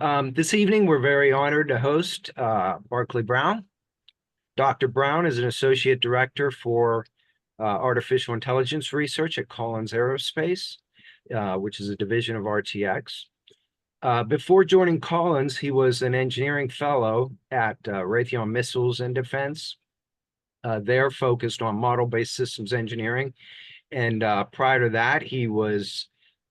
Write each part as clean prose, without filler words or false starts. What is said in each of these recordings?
This evening, we're very honored to host Barclay Brown. Dr. Brown is an associate director for artificial intelligence research at Collins Aerospace, which is a division of RTX. Before joining Collins, he was an engineering fellow at Raytheon Missiles and Defense. They're focused on model-based systems engineering. And prior to that, he was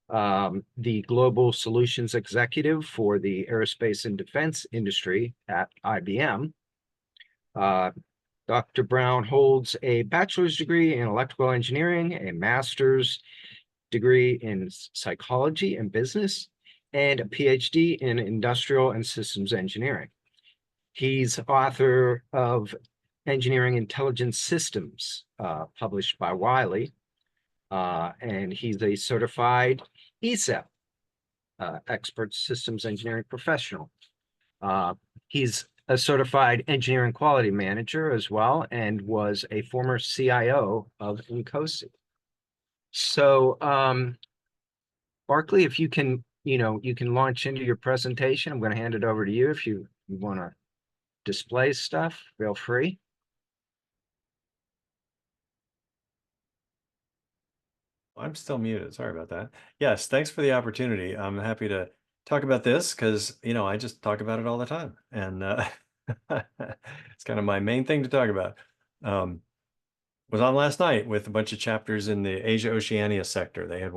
the global solutions executive for the aerospace and defense industry at IBM. Dr. Brown holds a bachelor's degree in electrical engineering, a master's degree in psychology and business, and a PhD in industrial and systems engineering. He's author of Engineering Intelligence Systems, published by Wiley, and he's a certified ESEP, expert systems engineering professional. He's a certified engineering quality manager as well, and was a former CIO of Incosi. So, Barclay, if you can, you can launch into your presentation. I'm going to hand it over to you. If you want to display stuff, feel free. I'm still muted. Sorry about that. Yes, thanks for the opportunity. I'm happy to talk about this because, I just talk about it all the time. And it's kind of my main thing to talk about. Was on last night with a bunch of chapters in the Asia Oceania sector. They had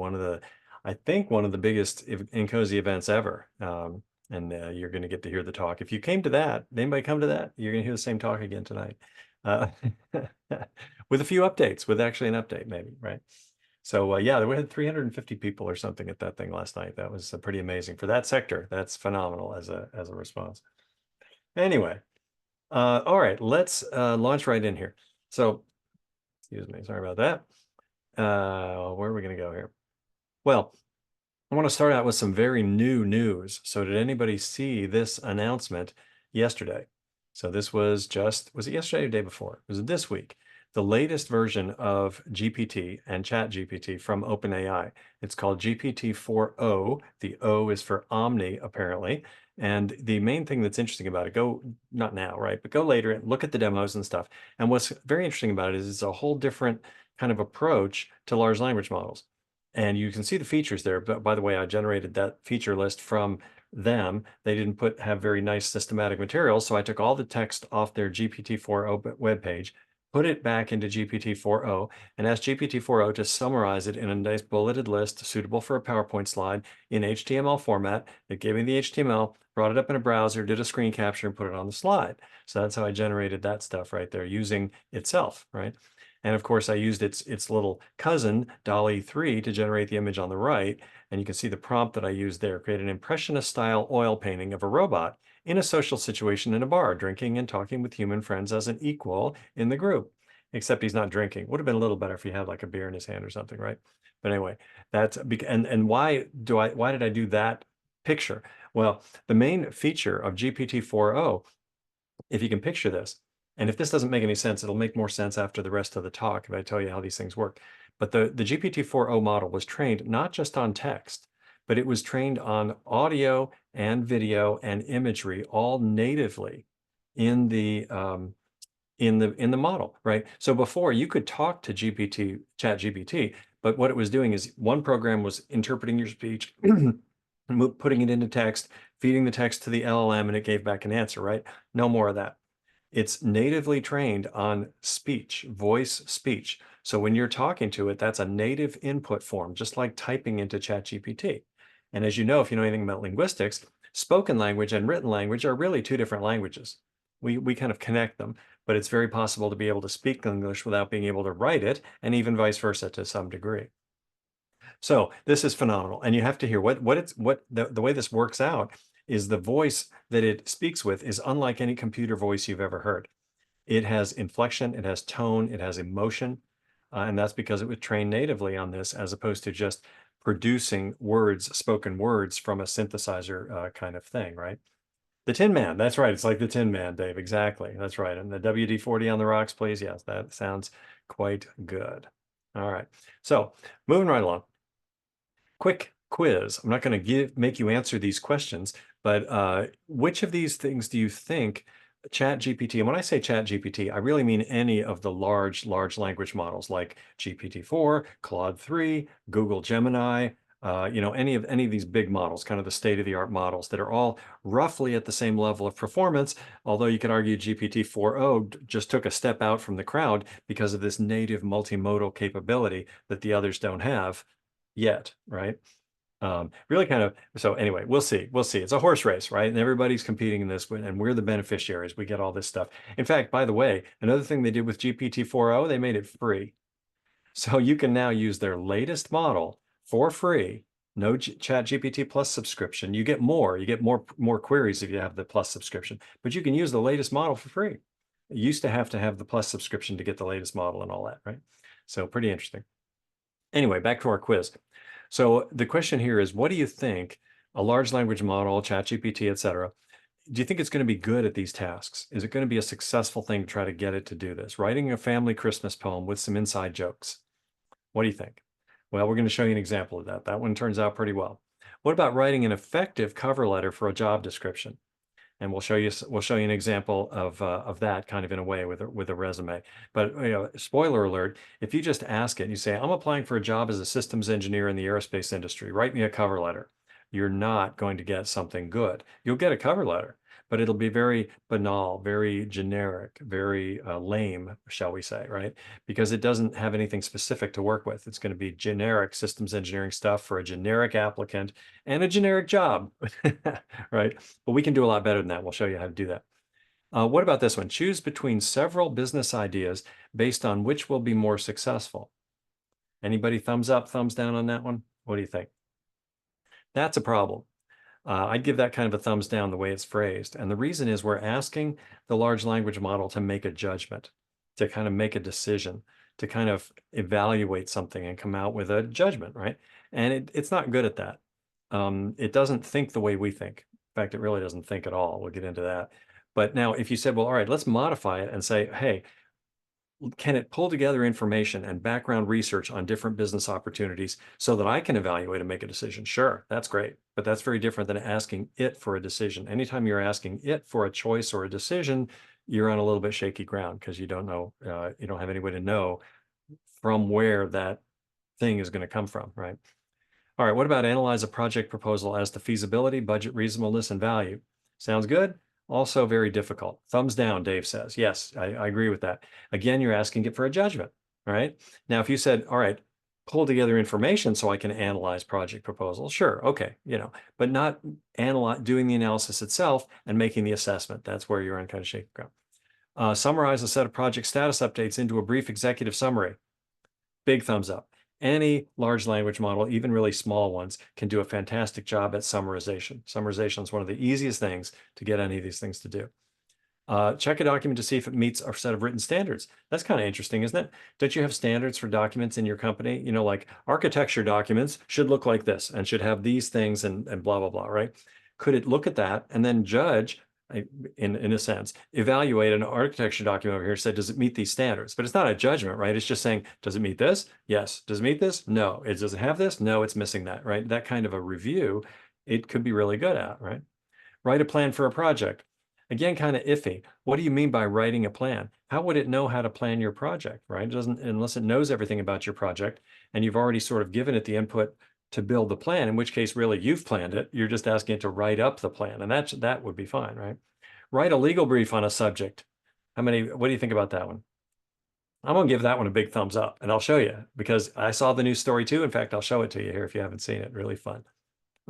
I think one of the biggest INCOSE events ever. And you're going to get to hear the talk. If you came to that, anybody come to that, you're going to hear the same talk again tonight. With a few updates, with actually an update maybe, right? So yeah, we had 350 people or something at that thing last night. That was pretty amazing for that sector. That's phenomenal as a response. Anyway, all right, let's launch right in here. So, excuse me, sorry about that. Where are we going to go here? Well, I want to start out with some very new news. So did anybody see this announcement yesterday? So this was it yesterday or the day before? It was this week. The latest version of GPT and ChatGPT from OpenAI. It's called GPT-4o. The O is for Omni, apparently. And the main thing that's interesting about it, not now, right? But go later and look at the demos and stuff. And what's very interesting about it is it's a whole different kind of approach to large language models. And you can see the features there. But by the way, I generated that feature list from them. They didn't have very nice systematic materials. So I took all the text off their GPT-4o webpage, put it back into GPT-4o, and asked GPT-4o to summarize it in a nice bulleted list suitable for a PowerPoint slide in HTML format. It gave me the HTML, brought it up in a browser, did a screen capture, and put it on the slide. So that's how I generated that stuff right there using itself, right? And of course, I used its little cousin, DALL-E 3, to generate the image on the right. And you can see the prompt that I used there: create an impressionist-style oil painting of a robot in a social situation in a bar, drinking and talking with human friends as an equal in the group. Except he's not drinking. Would have been a little better if he had like a beer in his hand or something, right? But anyway, and why did I do that picture? Well, the main feature of GPT-4o, if you can picture this, and if this doesn't make any sense, it'll make more sense after the rest of the talk if I tell you how these things work. But the GPT-4o model was trained not just on text, but it was trained on audio and video and imagery, all natively in the model, right? So before, you could talk to ChatGPT, but what it was doing is one program was interpreting your speech, putting it into text, feeding the text to the LLM, and it gave back an answer, right? No more of that. It's natively trained on speech, voice speech. So when you're talking to it, that's a native input form, just like typing into ChatGPT. And as you know, if you know anything about linguistics, spoken language and written language are really two different languages. We kind of connect them, but it's very possible to be able to speak English without being able to write it, and even vice versa to some degree. So this is phenomenal. And you have to hear the way this works out is the voice that it speaks with is unlike any computer voice you've ever heard. It has inflection, it has tone, it has emotion, and that's because it was trained natively on this as opposed to just producing words, spoken words from a synthesizer kind of thing, right? The Tin Man, that's right. It's like the Tin Man, Dave. Exactly. That's right. And the WD-40 on the rocks, please. Yes, that sounds quite good. All right. So moving right along. Quick quiz. I'm not going to make you answer these questions, but which of these things do you think ChatGPT, and when I say ChatGPT, I really mean any of the large language models like GPT-4, Claude 3, Google Gemini, any of these big models, kind of the state-of-the-art models that are all roughly at the same level of performance, although you could argue GPT-4o just took a step out from the crowd because of this native multimodal capability that the others don't have yet, right? Really kind of, so anyway, we'll see. It's a horse race, right? And everybody's competing in this, and we're the beneficiaries. We get all this stuff. In fact, by the way, another thing they did with GPT-4o, they made it free. So you can now use their latest model for free. No ChatGPT Plus subscription. You get more queries if you have the Plus subscription, but you can use the latest model for free. You used to have the Plus subscription to get the latest model and all that, right? So pretty interesting. Anyway, back to our quiz. So the question here is, what do you think a large language model, ChatGPT, et cetera, do you think it's going to be good at these tasks? Is it going to be a successful thing to try to get it to do this? Writing a family Christmas poem with some inside jokes. What do you think? Well, we're going to show you an example of that. That one turns out pretty well. What about writing an effective cover letter for a job description? And we'll show you an example of that kind of in a way with a resume. But spoiler alert, if you just ask it and you say, I'm applying for a job as a systems engineer in the aerospace industry, write me a cover letter, you're not going to get something good. You'll get a cover letter, but it'll be very banal, very generic, very lame, shall we say, right? Because it doesn't have anything specific to work with. It's going to be generic systems engineering stuff for a generic applicant and a generic job, right? But we can do a lot better than that. We'll show you how to do that. What about this one? Choose between several business ideas based on which will be more successful. Anybody thumbs up, thumbs down on that one? What do you think? That's a problem. I'd give that kind of a thumbs down the way it's phrased. And the reason is we're asking the large language model to make a judgment, to kind of make a decision, to kind of evaluate something and come out with a judgment, right? And it's not good at that. It doesn't think the way we think. In fact, it really doesn't think at all. We'll get into that. But now if you said, well, all right, let's modify it and say, hey, can it pull together information and background research on different business opportunities so that I can evaluate and make a decision? Sure, that's great. But that's very different than asking it for a decision. Anytime you're asking it for a choice or a decision, you're on a little bit shaky ground because you don't know, you don't have any way to know from where that thing is going to come from, right? All right, what about analyze a project proposal as to feasibility, budget, reasonableness, and value? Sounds good. Also very difficult. Thumbs down, Dave says. Yes, I agree with that. Again, you're asking it for a judgment, right? Now, if you said, all right, pull together information so I can analyze project proposals, sure, okay, but not doing the analysis itself and making the assessment. That's where you're on kind of shaky ground. Summarize a set of project status updates into a brief executive summary. Big thumbs up. Any large language model, even really small ones, can do a fantastic job at summarization. Summarization is one of the easiest things to get any of these things to do. Check a document to see if it meets our set of written standards. That's kind of interesting, isn't it? Don't you have standards for documents in your company? Like architecture documents should look like this and should have these things and blah, blah, blah, right? Could it look at that and then judge, in a sense, evaluate an architecture document over here, said, does it meet these standards? But it's not a judgment, right? It's just saying, does it meet this? Yes. Does it meet this? No. Does it have this? No, it's missing that, right? That kind of a review, it could be really good at, right? Write a plan for a project. Again, kind of iffy. What do you mean by writing a plan? How would it know how to plan your project, right? It doesn't, unless it knows everything about your project and you've already sort of given it the input to build the plan, in which case really you've planned it. You're just asking it to write up the plan, and that would be fine, right? Write a legal brief on a subject. What do you think about that one? I'm gonna give that one a big thumbs up, and I'll show you because I saw the news story too. In fact, I'll show it to you here if you haven't seen it. Really fun.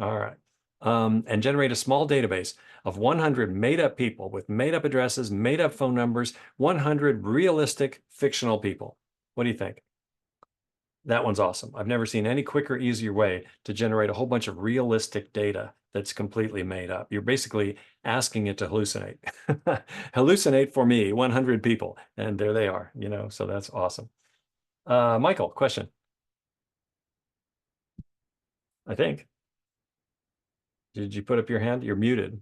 All right. And generate a small database of 100 made-up people with made-up addresses, made-up phone numbers, 100 realistic fictional people. What do you think? That one's awesome. I've never seen any quicker, easier way to generate a whole bunch of realistic data that's completely made up. You're basically asking it to hallucinate. Hallucinate for me, 100 people. And there they are, so that's awesome. Michael, question. I think. Did you put up your hand? You're muted.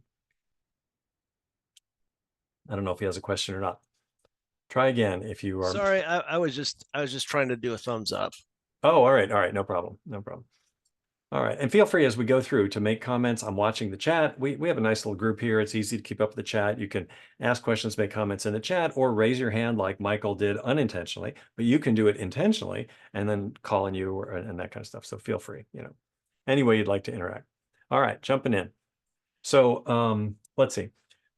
I don't know if he has a question or not. Try again if you are. Sorry, I was just trying to do a thumbs up. Oh, all right. No problem. All right. And feel free as we go through to make comments. I'm watching the chat. We have a nice little group here. It's easy to keep up with the chat. You can ask questions, make comments in the chat, or raise your hand like Michael did unintentionally, but you can do it intentionally and then call on you and that kind of stuff. So feel free, any way you'd like to interact. All right, jumping in. So let's see.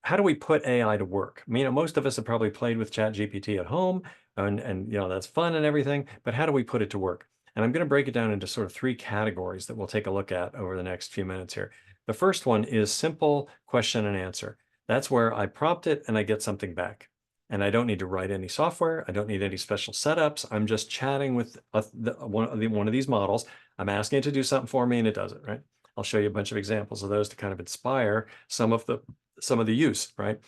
How do we put AI to work? I mean, most of us have probably played with ChatGPT at home and that's fun and everything, but how do we put it to work? And I'm going to break it down into sort of three categories that we'll take a look at over the next few minutes here. The first one is simple question and answer. That's where I prompt it and I get something back. And I don't need to write any software. I don't need any special setups. I'm just chatting with one of these models. I'm asking it to do something for me and it does it, right? I'll show you a bunch of examples of those to kind of inspire some of the use, right?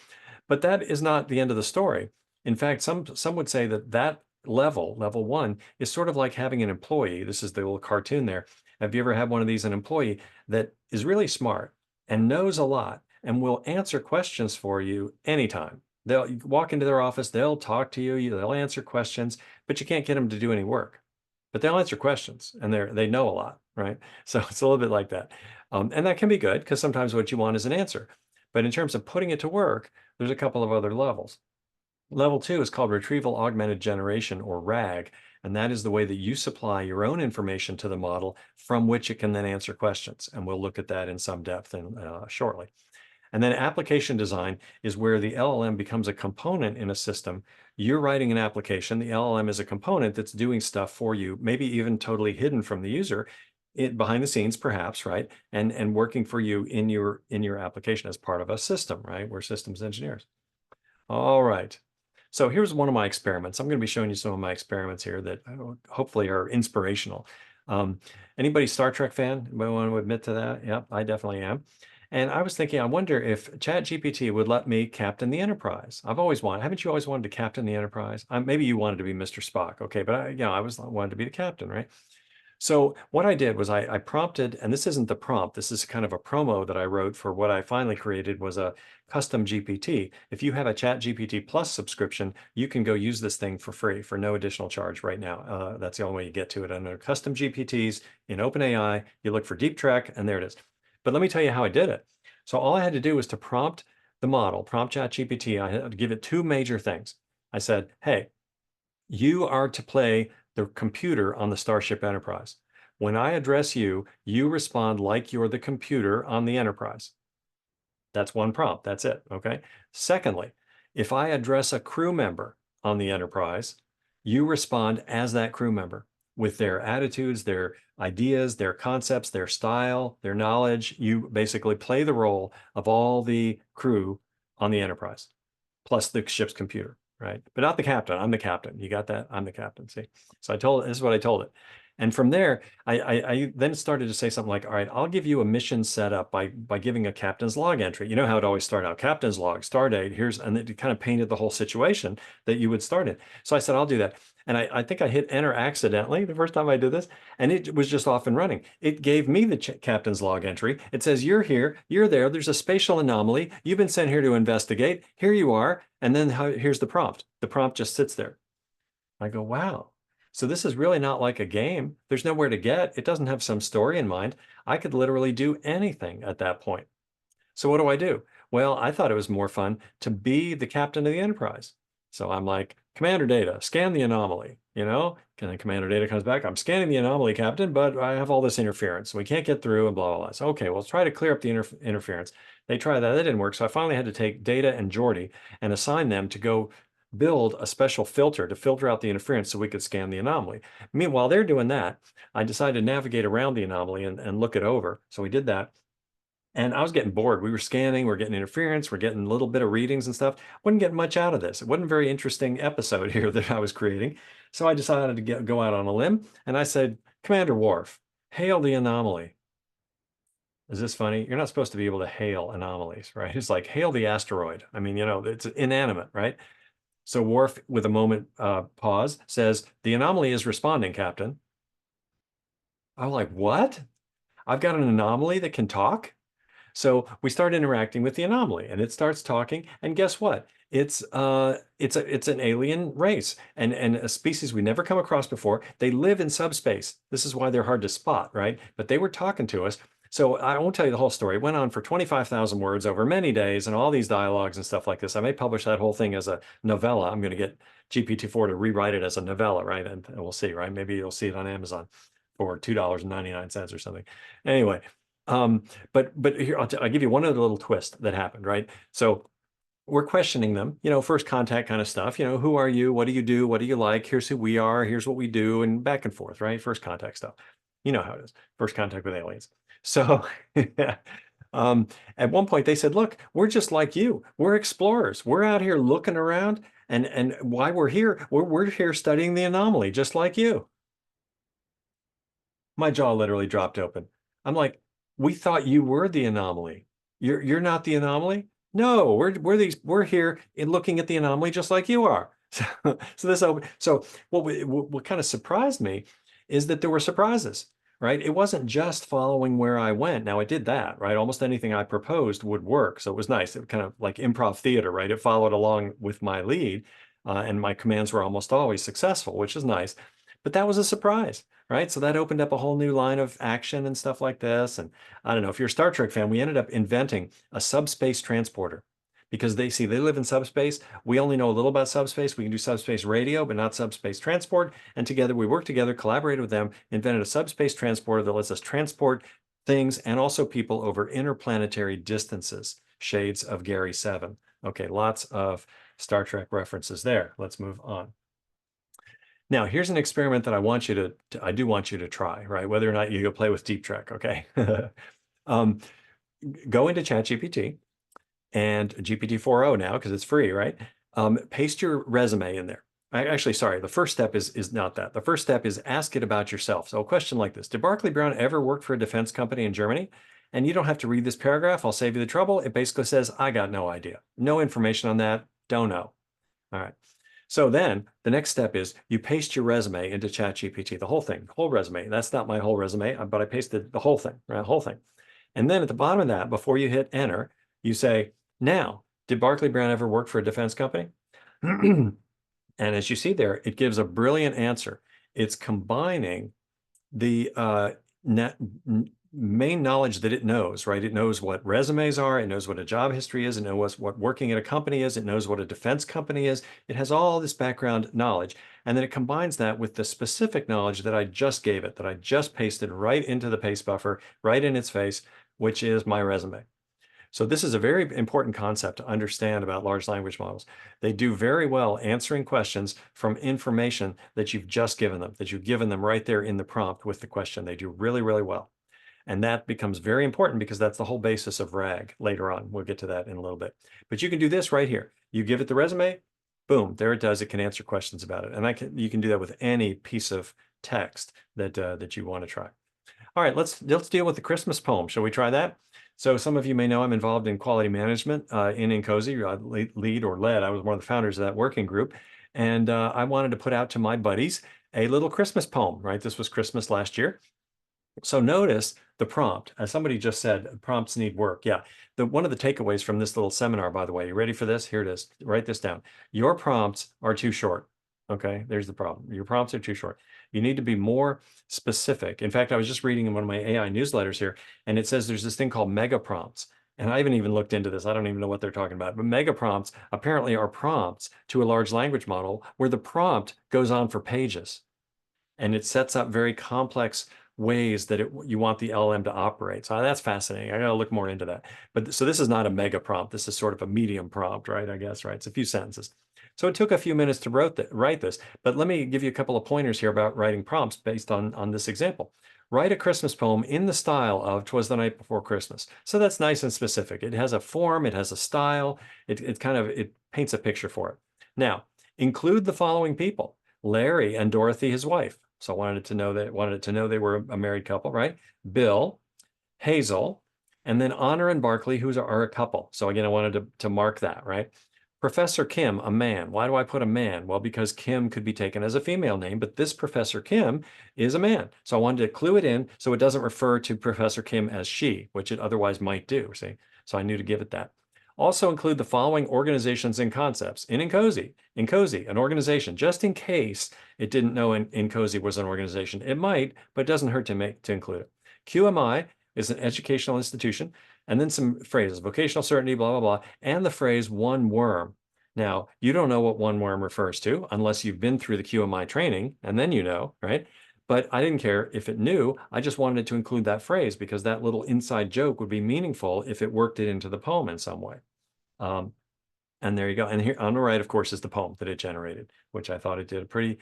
But that is not the end of the story. In fact, some would say that level one, is sort of like having an employee. This is the little cartoon there. Have you ever had one of these, an employee that is really smart and knows a lot and will answer questions for you anytime? They'll walk into their office, they'll talk to you, they'll answer questions, but you can't get them to do any work. But they'll answer questions and they know a lot, right? So it's a little bit like that. And that can be good because sometimes what you want is an answer. But in terms of putting it to work, there's a couple of other levels. Level 2 is called Retrieval-Augmented Generation, or RAG, and that is the way that you supply your own information to the model from which it can then answer questions. And we'll look at that in some depth shortly. And then application design is where the LLM becomes a component in a system. You're writing an application. The LLM is a component that's doing stuff for you, maybe even totally hidden from the user, behind the scenes, perhaps, right? And working for you in your application as part of a system, right? We're systems engineers. All right. So here's one of my experiments. I'm going to be showing you some of my experiments here that hopefully are inspirational. Anybody Star Trek fan? Anybody want to admit to that? Yep, I definitely am. And I was thinking, I wonder if ChatGPT would let me captain the Enterprise. Haven't you always wanted to captain the Enterprise? Maybe you wanted to be Mr. Spock, okay, but I wanted to be the captain, right? So what I did was I prompted, and this isn't the prompt, this is kind of a promo that I wrote for what I finally created was a custom GPT. If you have a ChatGPT Plus subscription, you can go use this thing for free for no additional charge right now. That's the only way you get to it. Under custom GPTs in OpenAI, you look for Deep Trek, and there it is. But let me tell you how I did it. So all I had to do was to prompt the model, prompt ChatGPT. I had to give it two major things. I said, hey, you are to play the computer on the Starship Enterprise. When I address you, you respond like you're the computer on the Enterprise. That's one prompt. That's it. Okay. Secondly, if I address a crew member on the Enterprise, you respond as that crew member with their attitudes, their ideas, their concepts, their style, their knowledge. You basically play the role of all the crew on the Enterprise, plus the ship's computer, right? But not the captain. I'm the captain. You got that? I'm the captain. See? So this is what I told it. And from there, I then started to say something like, all right, I'll give you a mission setup by giving a captain's log entry. You know how it always started out, captain's log, star date, and it kind of painted the whole situation that you would start in. So I said, I'll do that. And I think I hit enter accidentally the first time I did this, and it was just off and running. It gave me the captain's log entry. It says, you're here, you're there, there's a spatial anomaly, you've been sent here to investigate, here you are, and then here's the prompt. The prompt just sits there. I go, wow. So this is really not like a game. There's nowhere to get. It doesn't have some story in mind. I could literally do anything at that point. So what do I do? Well, I thought it was more fun to be the captain of the Enterprise. So I'm like, Commander Data, scan the anomaly, And then Commander Data comes back, I'm scanning the anomaly, Captain, but I have all this interference. So we can't get through and blah, blah, blah. So, okay, well, let's try to clear up the interference. They tried that. That didn't work. So I finally had to take Data and Geordi and assign them to go build a special filter to filter out the interference so we could scan the anomaly. Meanwhile, they're doing that. I decided to navigate around the anomaly and look it over. So we did that. And I was getting bored. We were scanning, we're getting interference, we're getting a little bit of readings and stuff. Wasn't getting much out of this. It wasn't a very interesting episode here that I was creating. So I decided to go out on a limb and I said, Commander Worf, hail the anomaly. Is this funny? You're not supposed to be able to hail anomalies, right? It's like hail the asteroid. I mean, it's inanimate, right? So Worf, with a moment pause, says, the anomaly is responding, Captain. I'm like, what? I've got an anomaly that can talk? So we start interacting with the anomaly and it starts talking. And guess what? It's an alien race and a species we never come across before. They live in subspace. This is why they're hard to spot, right? But they were talking to us. So I won't tell you the whole story. It went on for 25,000 words over many days and all these dialogues and stuff like this. I may publish that whole thing as a novella. I'm going to get GPT-4 to rewrite it as a novella, right? And we'll see, right? Maybe you'll see it on Amazon for $2.99 or something. Anyway, but here I'll give you one other little twist that happened, right? So we're questioning them, first contact kind of stuff, who are you? What do you do? What do you like? Here's who we are. Here's what we do, and back and forth, right? First contact stuff. You know how it is. First contact with aliens. So at one point they said, look, we're just like you. We're explorers. We're out here looking around, and why we're here, we're here studying the anomaly, just like you. My jaw literally dropped open. I'm like, we thought you were the anomaly. You're not the anomaly? No, we're here in looking at the anomaly just like you are. So what kind of surprised me is that there were surprises, right? It wasn't just following where I went. Now I did that, right? Almost anything I proposed would work. So it was nice. It was kind of like improv theater, right? It followed along with my lead, and my commands were almost always successful, which is nice. But that was a surprise, right? So that opened up a whole new line of action and stuff like this. And I don't know, if you're a Star Trek fan, we ended up inventing a subspace transporter because they live in subspace. We only know a little about subspace. We can do subspace radio, but not subspace transport. And together we worked together, collaborated with them, invented a subspace transporter that lets us transport things and also people over interplanetary distances, shades of Gary 7. Okay, lots of Star Trek references there. Let's move on. Now, here's an experiment that I want you I do want you to try, right? Whether or not you go play with Deep Trek, okay? um, go into ChatGPT and GPT-4o now, because it's free, right? Paste your resume in there. Actually, sorry, the first step is not that. The first step is ask it about yourself. So a question like this: did Barclay Brown ever work for a defense company in Germany? And you don't have to read this paragraph. I'll save you the trouble. It basically says, I got no idea. No information on that. Don't know. All right. So then the next step is you paste your resume into ChatGPT, the whole thing, the whole resume. That's not my whole resume, but I pasted the whole thing, right? The whole thing. And then at the bottom of that, before you hit enter, you say, now, did Barclay Brown ever work for a defense company? And as you see there, it gives a brilliant answer. It's combining the main knowledge that it knows, right? It knows what resumes are. It knows what a job history is. It knows what working at a company is. It knows what a defense company is. It has all this background knowledge. And then it combines that with the specific knowledge that I just gave it, that I just pasted right into the paste buffer, right in its face, which is my resume. So this is a very important concept to understand about large language models. They do very well answering questions from information that you've just given them, that you've given them right there in the prompt with the question. They do really, really well. And that becomes very important because that's the whole basis of RAG later on. We'll get to that in a little bit. But you can do this right here. You give it the resume, boom, there it does. It can answer questions about it. And you can do that with any piece of text that you want to try. All right, let's deal with the Christmas poem. Shall we try that? So some of you may know I'm involved in quality management in INCOSE, lead or led. I was one of the founders of that working group. And I wanted to put out to my buddies a little Christmas poem, right? This was Christmas last year. So notice the prompt. As somebody just said, prompts need work. Yeah. One of the takeaways from this little seminar, by the way, you ready for this? Here it is. Write this down. Your prompts are too short. Okay, there's the problem. Your prompts are too short. You need to be more specific. In fact, I was just reading in one of my AI newsletters here, and it says there's this thing called mega prompts. And I haven't even looked into this. I don't even know what they're talking about. But mega prompts apparently are prompts to a large language model where the prompt goes on for pages. And it sets up very complex ways that you want the LLM to operate. So that's fascinating. I got to look more into that. But so this is not a mega prompt. This is sort of a medium prompt, right? I guess, right? It's a few sentences. So it took a few minutes to write this, but let me give you a couple of pointers here about writing prompts based on this example. Write a Christmas poem in the style of "'Twas the Night Before Christmas." So that's nice and specific. It has a form, it has a style, it paints a picture for it. Now, include the following people: Larry and Dorothy, his wife. So I wanted it to know they were a married couple, right? Bill, Hazel, and then Honor and Barclay, who are a couple. So again, I wanted to mark that, right? Professor Kim, a man. Why do I put a man? Well, because Kim could be taken as a female name, but this Professor Kim is a man. So I wanted to clue it in so it doesn't refer to Professor Kim as she, which it otherwise might do, see? So I knew to give it that. Also include the following organizations and concepts in Incosi, an organization, just in case it didn't know Incosi was an organization. It might, but it doesn't hurt to include it. QMI is an educational institution, and then some phrases, vocational certainty, blah, blah, blah, and the phrase one worm. Now, you don't know what one worm refers to unless you've been through the QMI training, and then you know, right? But I didn't care if it knew. I just wanted to include that phrase because that little inside joke would be meaningful if it worked it into the poem in some way. Um, and there you go. And here on the right, of course, is the poem that it generated, which I thought it did a pretty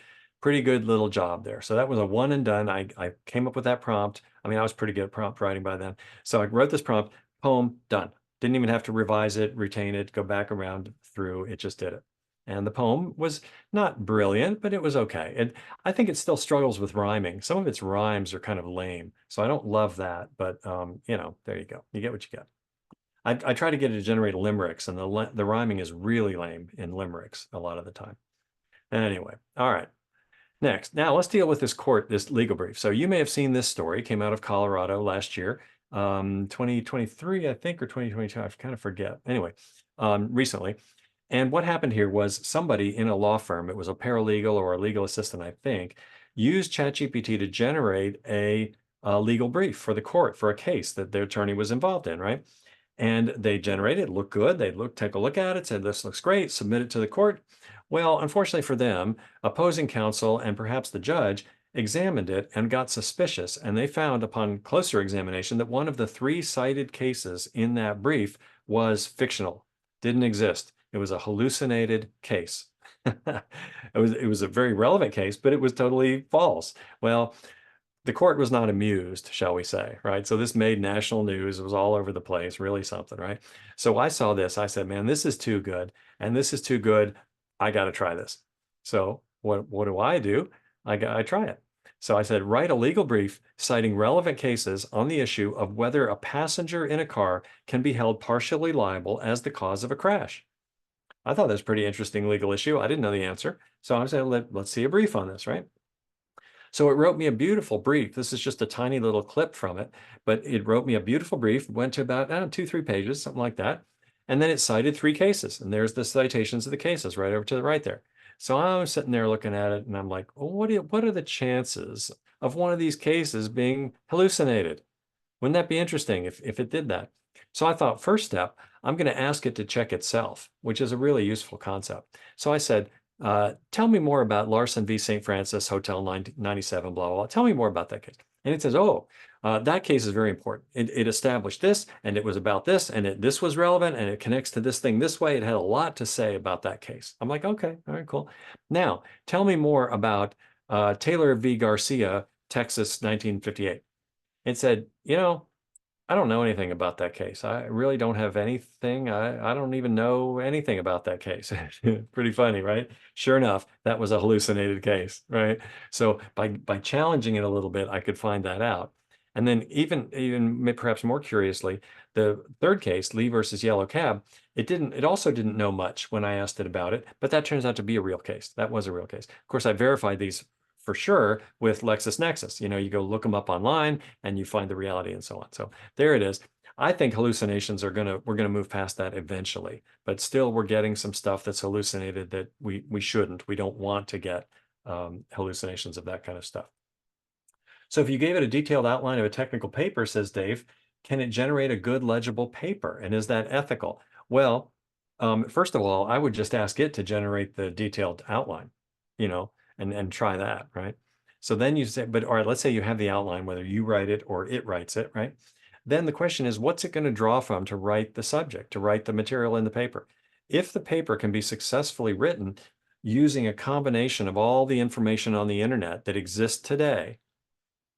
good little job there. So that was a one and done. I came up with that prompt. I mean, I was pretty good at prompt writing by then. So I wrote this prompt, poem, done. Didn't even have to revise it, retain it, go back around through. It just did it. And the poem was not brilliant, but it was okay. I think it still struggles with rhyming. Some of its rhymes are kind of lame. So I don't love that, but you know, there you go. You get what you get. I try to get it to generate limericks, and the rhyming is really lame in limericks a lot of the time. Anyway, all right. Next, now let's deal with this legal brief. So you may have seen this story, came out of Colorado last year, 2023, I think, or 2022, I kind of forget. Anyway, recently. And what happened here was somebody in a law firm, it was a paralegal or a legal assistant, I think, used ChatGPT to generate a legal brief for the court for a case that their attorney was involved in, right? And they generated, looked good. They take a look at it, said, this looks great, submit it to the court. Well, unfortunately for them, opposing counsel and perhaps the judge examined it and got suspicious. And they found upon closer examination that one of the 3 cited cases in that brief was fictional, didn't exist. It was a hallucinated case. It was a very relevant case, but it was totally false. Well, the court was not amused, shall we say, right? So this made national news. It was all over the place, really something, right? So I saw this. I said, man, this is too good. And this is too good. I got to try this. So what do? I try it. So I said, write a legal brief citing relevant cases on the issue of whether a passenger in a car can be held partially liable as the cause of a crash. I thought that was a pretty interesting legal issue. I didn't know the answer. So I said, let's see a brief on this, right? So it wrote me a beautiful brief. This is just a tiny little clip from it, but it wrote me a beautiful brief, went to about 2-3 pages, something like that. And then it cited 3 cases. And there's the citations of the cases right over to the right there. So I'm sitting there looking at it and I'm like, oh, what are the chances of one of these cases being hallucinated? Wouldn't that be interesting if it did that? So I thought, first step, I'm going to ask it to check itself, which is a really useful concept. So I said, tell me more about Larson v. St. Francis Hotel 97, blah, blah, blah. Tell me more about that case. And it says, oh, that case is very important. It established this, and it was about this, and this was relevant, and it connects to this thing this way. It had a lot to say about that case. I'm like, okay, all right, cool. Now, tell me more about Taylor v. Garcia, Texas, 1958. It said, you know, I don't know anything about that case. I really don't have anything. I don't even know anything about that case. Pretty funny, right? Sure enough, that was a hallucinated case, right? So by challenging it a little bit, I could find that out. And then even perhaps more curiously, the third case, Lee versus Yellow Cab, it also didn't know much when I asked it about it, but that turns out to be a real case. That was a real case. Of course, I verified these for sure with LexisNexis. You know, you go look them up online and you find the reality and so on. So there it is. I think hallucinations we're gonna move past that eventually, but still we're getting some stuff that's hallucinated that we shouldn't. We don't want to get hallucinations of that kind of stuff. So if you gave it a detailed outline of a technical paper, says Dave, can it generate a good legible paper? And is that ethical? Well, first of all, I would just ask it to generate the detailed outline, you know, and try that, right? So then you say, but all right, let's say you have the outline, whether you write it or it writes it, right? Then the question is, what's it going to draw from to write the subject, to write the material in the paper? If the paper can be successfully written using a combination of all the information on the internet that exists today,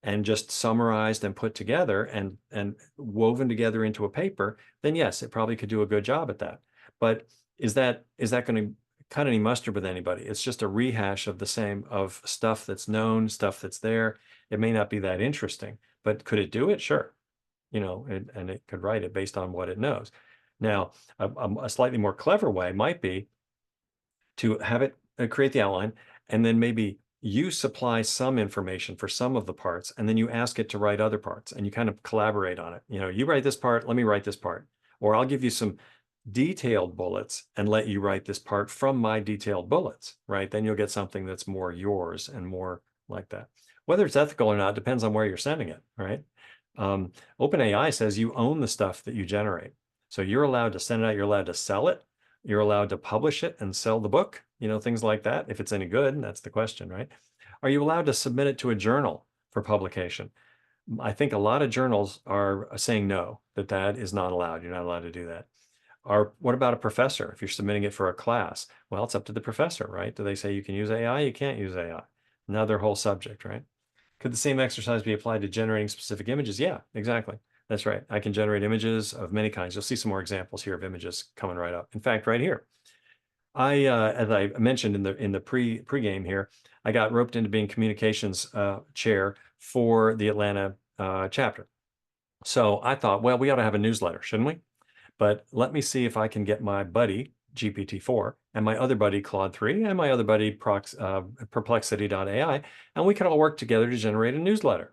and just summarized and put together and woven together into a paper, then yes, it probably could do a good job at that. But is that going to cut any mustard with anybody? It's just a rehash of the same, of stuff that's known, stuff that's there. It may not be that interesting, but could it do it? Sure. You know, and it could write it based on what it knows. Now, a slightly more clever way might be to have it create the outline and then maybe you supply some information for some of the parts, and then you ask it to write other parts, and you kind of collaborate on it. You know, you write this part, let me write this part, or I'll give you some detailed bullets and let you write this part from my detailed bullets, right? Then you'll get something that's more yours and more like that. Whether it's ethical or not depends on where you're sending it, right? OpenAI says you own the stuff that you generate. So you're allowed to send it out, you're allowed to sell it, you're allowed to publish it and sell the book, things like that. If it's any good, that's the question, right? Are you allowed to submit it to a journal for publication? I think a lot of journals are saying no, that is not allowed. You're not allowed to do that. Or what about a professor? If you're submitting it for a class, well, it's up to the professor, right? Do they say you can use AI? You can't use AI. Another whole subject, right? Could the same exercise be applied to generating specific images? Yeah, exactly. That's right. I can generate images of many kinds. You'll see some more examples here of images coming right up. In fact, right here, as I mentioned in the pre-game here, I got roped into being communications chair for the Atlanta chapter. So I thought, well, we ought to have a newsletter, shouldn't we? But let me see if I can get my buddy GPT-4 and my other buddy Claude 3 and my other buddy Perplexity.ai, and we can all work together to generate a newsletter.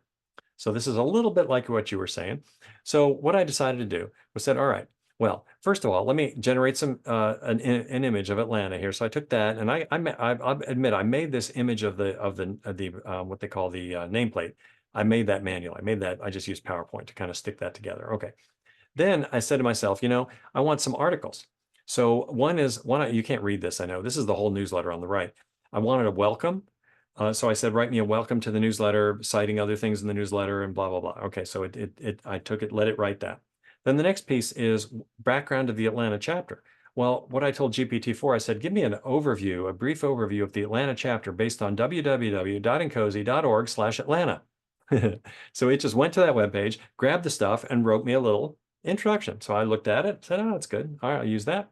So this is a little bit like what you were saying. So what I decided to do was said, all right, well, first of all, let me generate an image of Atlanta here. So I took that, and I admit I made this image of the what they call the nameplate. I made that manually. I just used PowerPoint to kind of stick that together. Okay. Then I said to myself, I want some articles. So one, you can't read this, I know. This is the whole newsletter on the right. I wanted a welcome. So I said, write me a welcome to the newsletter, citing other things in the newsletter and blah, blah, blah. Okay, so I took it, let it write that. Then the next piece is background of the Atlanta chapter. Well, what I told GPT-4, I said, give me a brief overview of the Atlanta chapter based on www.encozy.org/Atlanta. So it just went to that webpage, grabbed the stuff, and wrote me a little introduction. So I looked at it, said, oh, that's good. All right, I'll use that.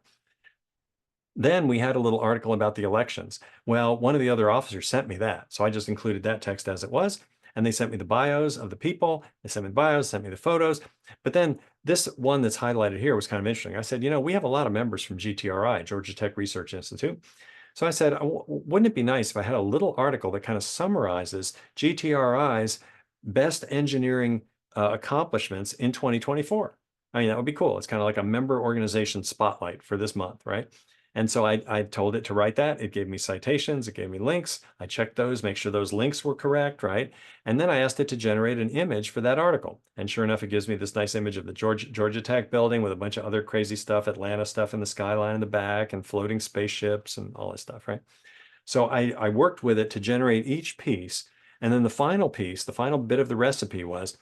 Then we had a little article about the elections. Well, one of the other officers sent me that. So I just included that text as it was. And they sent me the bios of the people. They sent me the bios, sent me the photos. But then this one that's highlighted here was kind of interesting. I said, we have a lot of members from GTRI, Georgia Tech Research Institute. So I said, wouldn't it be nice if I had a little article that kind of summarizes GTRI's best engineering accomplishments in 2024? I mean, that would be cool. It's kind of like a member organization spotlight for this month, right? And so I told it to write that. It gave me citations, it gave me links. I checked those, make sure those links were correct, right? And then I asked it to generate an image for that article. And sure enough, it gives me this nice image of the Georgia Tech building with a bunch of other crazy stuff, Atlanta stuff in the skyline in the back and floating spaceships and all this stuff, right? So I worked with it to generate each piece. And then the final piece, the final bit of the recipe was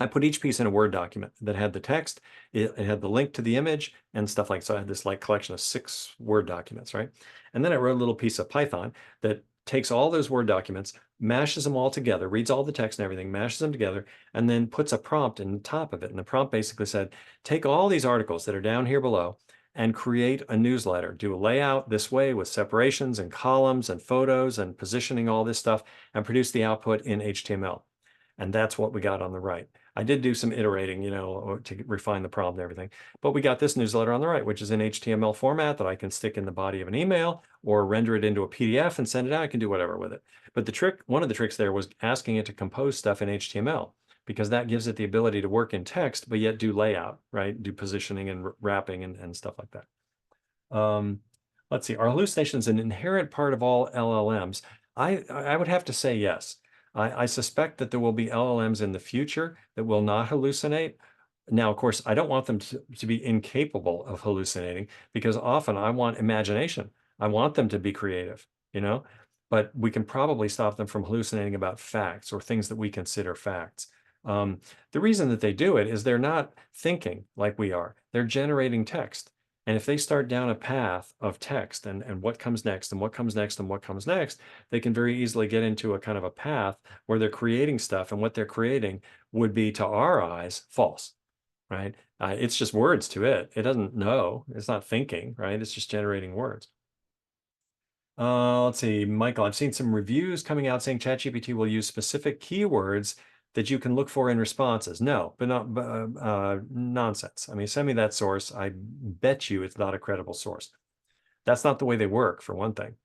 I put each piece in a Word document that had the text, it had the link to the image and stuff like, so I had this like collection of 6 Word documents, right? And then I wrote a little piece of Python that takes all those Word documents, mashes them all together, reads all the text and everything, mashes them together, and then puts a prompt in top of it. And the prompt basically said, take all these articles that are down here below and create a newsletter. Do a layout this way with separations and columns and photos and positioning all this stuff and produce the output in HTML. And that's what we got on the right. I did do some iterating, to refine the prompt and everything, but we got this newsletter on the right, which is in HTML format that I can stick in the body of an email or render it into a PDF and send it out. I can do whatever with it. But one of the tricks there was asking it to compose stuff in HTML because that gives it the ability to work in text, but yet do layout, right? Do positioning and wrapping and stuff like that. Let's see, are hallucinations an inherent part of all LLMs? I would have to say yes. I suspect that there will be LLMs in the future that will not hallucinate. Now, of course, I don't want them to be incapable of hallucinating because often I want imagination. I want them to be creative, but we can probably stop them from hallucinating about facts or things that we consider facts. The reason that they do it is they're not thinking like we are. They're generating text. And if they start down a path of text and what comes next and what comes next and what comes next, they can very easily get into a kind of a path where they're creating stuff and what they're creating would be, to our eyes, false, right? It's just words to it. It doesn't know. It's not thinking, right? It's just generating words. Let's see, Michael, I've seen some reviews coming out saying ChatGPT will use specific keywords that you can look for in responses. No, but not nonsense. I mean, send me that source. I bet you it's not a credible source. That's not the way they work, for one thing.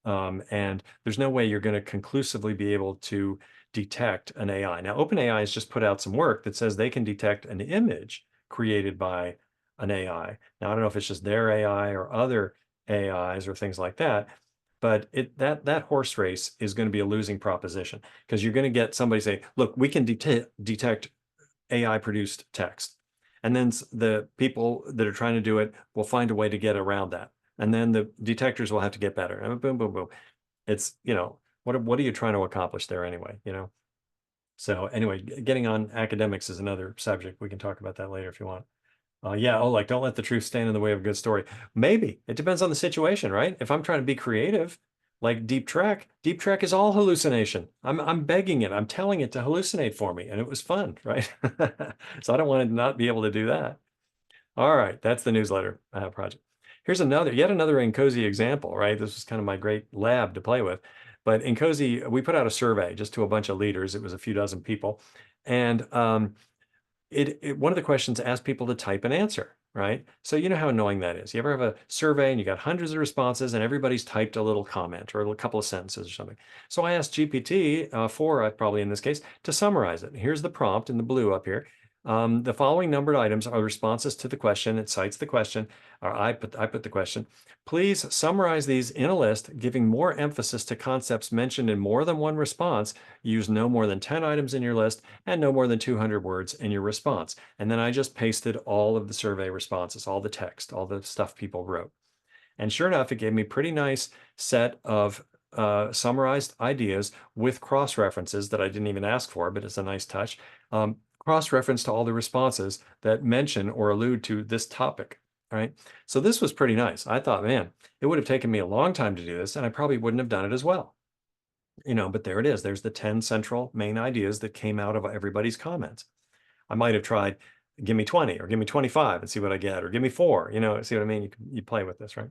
And there's no way you're going to conclusively be able to detect an AI. Now, OpenAI has just put out some work that says they can detect an image created by an AI. Now, I don't know if it's just their AI or other AIs or things like that, but that horse race is going to be a losing proposition, because you're going to get somebody say, look, we can detect AI produced text. And then the people that are trying to do it will find a way to get around that. And then the detectors will have to get better. And boom, boom, boom. It's, what are you trying to accomplish there anyway, So anyway, getting on academics is another subject. We can talk about that later if you want. Yeah, like don't let the truth stand in the way of a good story. Maybe. It depends on the situation, right? If I'm trying to be creative, like Deep Trek is all hallucination. I'm begging it. I'm telling it to hallucinate for me, and it was fun, right? So I don't want to not be able to do that. All right, that's the newsletter project. Here's yet another Encozy example, right? This was kind of my great lab to play with. But Encozy, we put out a survey just to a bunch of leaders. It was a few dozen people. And one of the questions asked people to type an answer, right? So you know how annoying that is. You ever have a survey and you got hundreds of responses and everybody's typed a little comment or a couple of sentences or something. So I asked GPT-4, probably in this case, to summarize it. Here's the prompt in the blue up here. The following numbered items are responses to the question. It cites the question, or I put the question. Please summarize these in a list, giving more emphasis to concepts mentioned in more than one response. Use no more than 10 items in your list and no more than 200 words in your response. And then I just pasted all of the survey responses, all the text, all the stuff people wrote. And sure enough, it gave me a pretty nice set of summarized ideas with cross-references that I didn't even ask for, but it's a nice touch. Cross-reference to all the responses that mention or allude to this topic, right? So this was pretty nice. I thought, man, it would have taken me a long time to do this, and I probably wouldn't have done it as well. But there it is. There's the 10 central main ideas that came out of everybody's comments. I might have tried, give me 20 or give me 25 and see what I get, or give me 4, see what I mean? You play with this, right?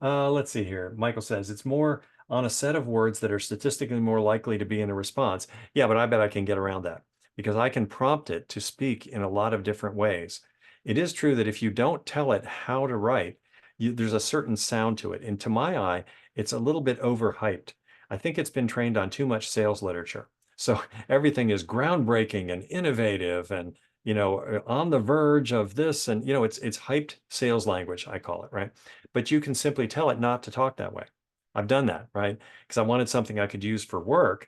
Let's see here. Michael says it's more on a set of words that are statistically more likely to be in a response. Yeah, but I bet I can get around that because I can prompt it to speak in a lot of different ways. It is true that if you don't tell it how to write, there's a certain sound to it. And to my eye, it's a little bit overhyped. I think it's been trained on too much sales literature. So everything is groundbreaking and innovative and on the verge of this, and it's hyped sales language, I call it, right? But you can simply tell it not to talk that way. I've done that, right? Because I wanted something I could use for work.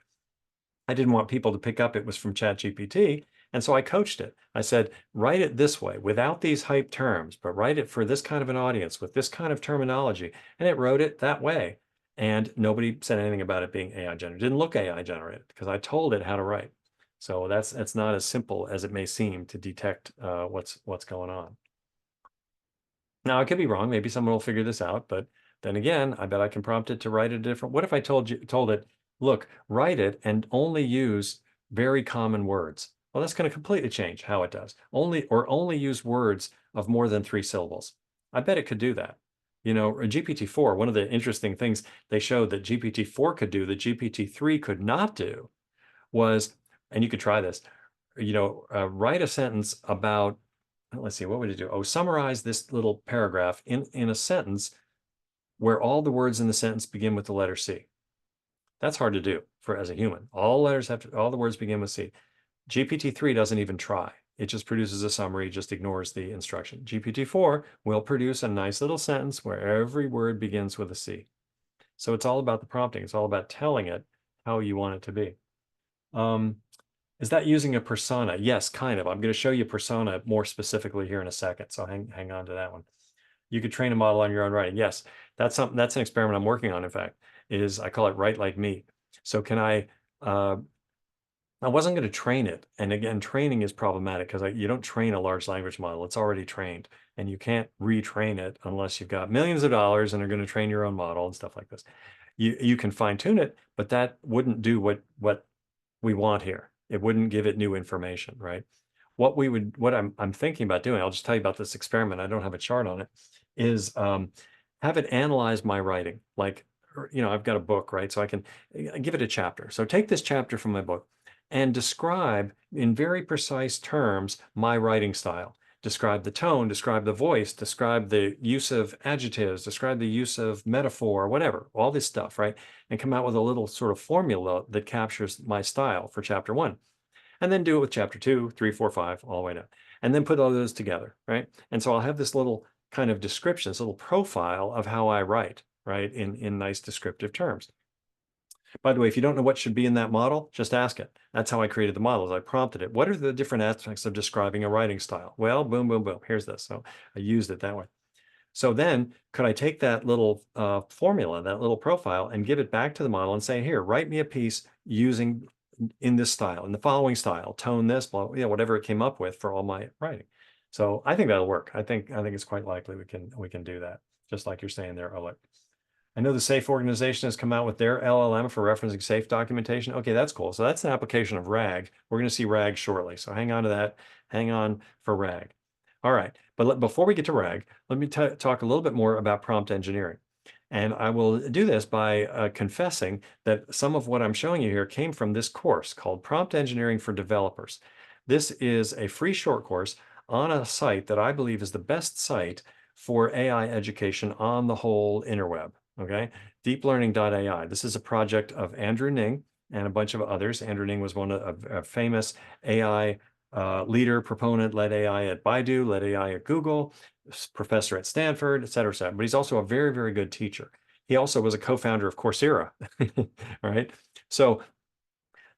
I didn't want people to pick up it was from ChatGPT. And so I coached it. I said, write it this way without these hype terms, but write it for this kind of an audience with this kind of terminology. And it wrote it that way. And nobody said anything about it being AI generated. It didn't look AI generated because I told it how to write. So that's not as simple as it may seem to detect what's going on. Now I could be wrong. Maybe someone will figure this out, but then again, I bet I can prompt it to write it different. What if I told it, look, write it and only use very common words? Well, that's going to completely change how it does. Only use words of more than 3 syllables. I bet it could do that. GPT-4, one of the interesting things they showed that GPT-4 could do that GPT-3 could not do was, and you could try this, write a sentence about, let's see, what would it do? Oh, summarize this little paragraph in a sentence where all the words in the sentence begin with the letter C. That's hard to do as a human. All the words begin with C. GPT-3 doesn't even try. It just produces a summary, just ignores the instruction. GPT-4 will produce a nice little sentence where every word begins with a C. So it's all about the prompting. It's all about telling it how you want it to be. Is that using a persona? Yes, kind of. I'm going to show you persona more specifically here in a second. So hang on to that one. You could train a model on your own writing. Yes, that's an experiment I'm working on. In fact, I call it write like me. So can I wasn't going to train it. And again, training is problematic because you don't train a large language model. It's already trained and you can't retrain it unless you've got millions of dollars and are going to train your own model and stuff like this. You can fine tune it, but that wouldn't do what we want here. It wouldn't give it new information, right? What I'm thinking about doing, I'll just tell you about this experiment. I don't have a chart on it, is have it analyze my writing. Like, I've got a book, right? So I can give it a chapter. So take this chapter from my book and describe in very precise terms my writing style. Describe the tone, describe the voice, describe the use of adjectives, describe the use of metaphor, whatever, all this stuff, right? And come out with a little sort of formula that captures my style for chapter 1. And then do it with chapter 2, 3, 4, 5, all the way down. and then put all those together, right? And so I'll have this little kind of description, this little profile of how I write, right, in nice descriptive terms. By the way, if you don't know what should be in that model, just ask it. That's how I created the models. I prompted it. What are the different aspects of describing a writing style? Well, boom, boom, boom. Here's this. So I used it that way. So then could I take that little formula, that little profile, and give it back to the model and say, here, write me a piece using in this style, in the following style, tone this, blah, you know, whatever it came up with for all my writing. So I think that'll work. I think it's quite likely we can do that, just like you're saying there, Oleg. I know the SAFE organization has come out with their LLM for referencing SAFE documentation. Okay, that's cool. So that's an application of RAG. We're going to see RAG shortly. So hang on to that. Hang on for RAG. All right, but before we get to RAG, let me talk a little bit more about prompt engineering. And I will do this by confessing that some of what I'm showing you here came from this course called Prompt Engineering for Developers. This is a free short course on a site that I believe is the best site for AI education on the whole interweb. Okay, deeplearning.ai. This is a project of Andrew Ng and a bunch of others. Andrew Ng was one of a famous AI leader, proponent, led AI at Baidu, led AI at Google, professor at Stanford, et cetera, et cetera. But he's also a very, very good teacher. He also was a co-founder of Coursera, all right? So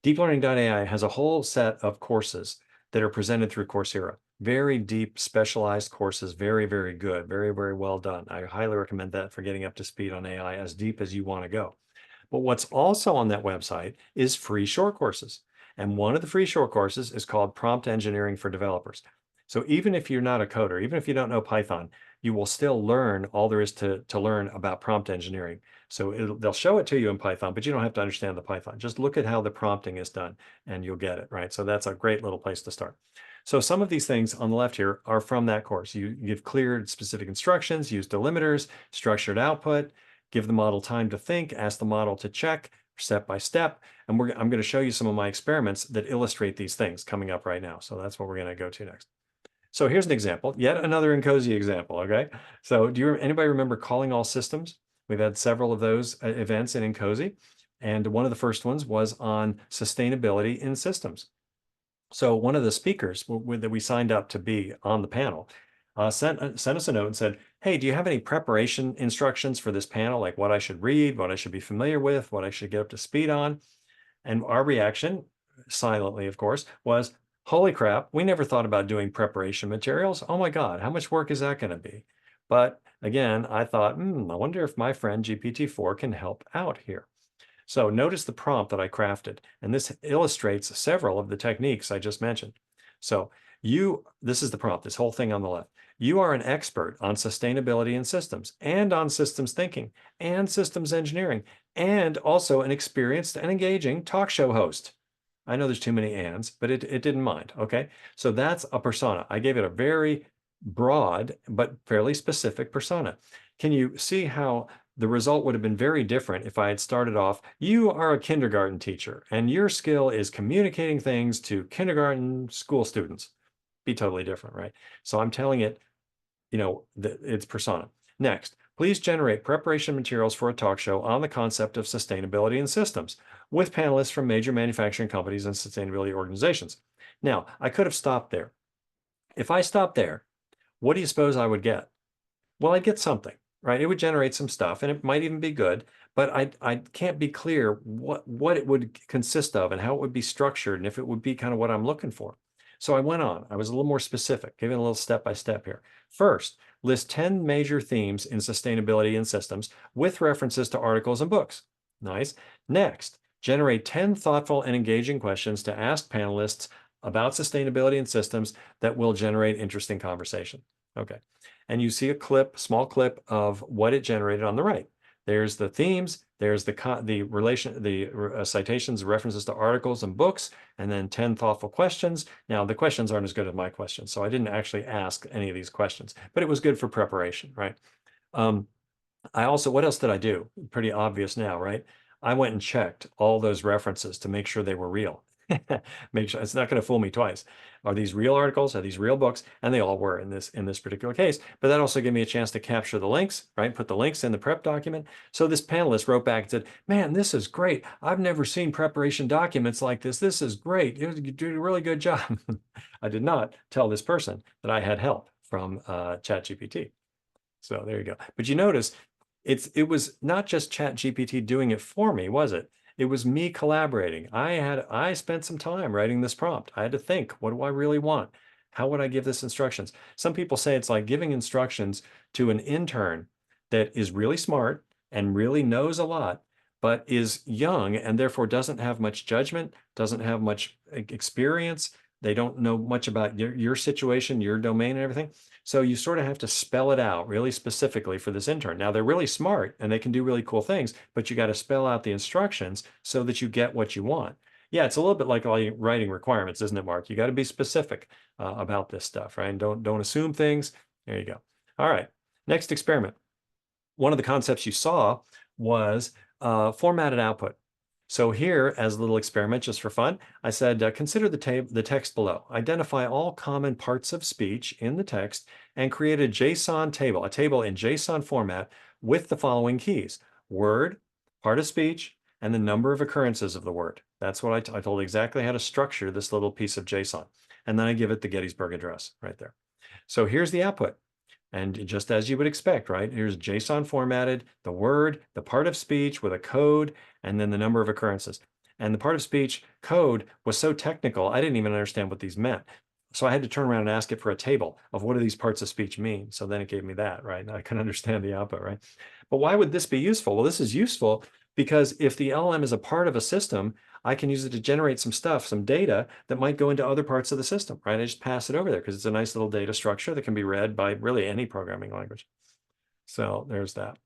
deeplearning.ai has a whole set of courses that are presented through Coursera. Very deep, specialized courses, very, very good, very, very well done. I highly recommend that for getting up to speed on AI as deep as you want to go. But what's also on that website is free short courses. And one of the free short courses is called Prompt Engineering for Developers. So even if you're not a coder, even if you don't know Python, you will still learn all there is to learn about prompt engineering. So they'll show it to you in Python, but you don't have to understand the Python. Just look at how the prompting is done and you'll get it, right? So that's a great little place to start. So some of these things on the left here are from that course. You give clear specific instructions, use delimiters, structured output, give the model time to think, ask the model to check step by step. And I'm going to show you some of my experiments that illustrate these things coming up right now. So that's what we're going to go to next. So here's an example, yet another Nkosi example, okay? So anybody remember calling all systems? We've had several of those events in Nkosi. And one of the first ones was on sustainability in systems. So one of the speakers that we signed up to be on the panel sent us a note and said, hey, do you have any preparation instructions for this panel? Like what I should read, what I should be familiar with, what I should get up to speed on? And our reaction, silently, of course, was, holy crap, we never thought about doing preparation materials. Oh my God, how much work is that going to be? But again, I thought, I wonder if my friend GPT-4 can help out here. So notice the prompt that I crafted, and this illustrates several of the techniques I just mentioned. So this is the prompt, this whole thing on the left. You are an expert on sustainability in systems and on systems thinking and systems engineering, and also an experienced and engaging talk show host. I know there's too many ands, but it didn't mind, okay? So that's a persona. I gave it a very broad but fairly specific persona. Can you see how the result would have been very different if I had started off, you are a kindergarten teacher and your skill is communicating things to kindergarten school students. Be totally different, right? So I'm telling it, its persona. Next, please generate preparation materials for a talk show on the concept of sustainability in systems with panelists from major manufacturing companies and sustainability organizations. Now, I could have stopped there. If I stopped there, what do you suppose I would get? Well, I'd get something, right? It would generate some stuff and it might even be good, but I can't be clear what it would consist of and how it would be structured and if it would be kind of what I'm looking for. So I went on. I was a little more specific, giving a little step by step here. First, list 10 major themes in sustainability in systems with references to articles and books. Nice. Next, generate 10 thoughtful and engaging questions to ask panelists about sustainability in systems that will generate interesting conversation. Okay. And you see a clip, small clip of what it generated on the right. There's the themes, there's the citations, references to articles and books, and then 10 thoughtful questions. Now, the questions aren't as good as my questions, so I didn't actually ask any of these questions, but it was good for preparation, right? What else did I do? Pretty obvious now, right? I went and checked all those references to make sure they were real. Make sure it's not going to fool me twice. Are these real articles? Are these real books? And they all were in this particular case. But that also gave me a chance to capture the links, right? Put the links in the prep document. So this panelist wrote back and said, "Man, this is great. I've never seen preparation documents like this. This is great. You did a really good job." I did not tell this person that I had help from ChatGPT. So there you go. But you notice it was not just ChatGPT doing it for me, was it? It was me collaborating. I spent some time writing this prompt. I had to think, what do I really want? How would I give this instructions? Some people say it's like giving instructions to an intern that is really smart and really knows a lot, but is young and therefore doesn't have much judgment, doesn't have much experience. They don't know much about your situation, your domain and everything. So you sort of have to spell it out really specifically for this intern. Now they're really smart and they can do really cool things, but you got to spell out the instructions so that you get what you want. Yeah, it's a little bit like writing requirements, isn't it, Mark? You got to be specific about this stuff, right? And don't assume things. There you go. All right, next experiment. One of the concepts you saw was formatted output. So here, as a little experiment, just for fun, I said, consider the text below. Identify all common parts of speech in the text and create a JSON table, a table in JSON format with the following keys: word, part of speech, and the number of occurrences of the word. That's what I told exactly how to structure this little piece of JSON. And then I give it the Gettysburg Address right there. So here's the output. And just as you would expect, right? Here's JSON formatted, the word, the part of speech with a code, and then the number of occurrences. And the part of speech code was so technical, I didn't even understand what these meant. So I had to turn around and ask it for a table of what do these parts of speech mean? So then it gave me that, right? And I can understand the output, right? But why would this be useful? Well, this is useful because if the LLM is a part of a system, I can use it to generate some stuff, some data that might go into other parts of the system, right? I just pass it over there because it's a nice little data structure that can be read by really any programming language. So there's that.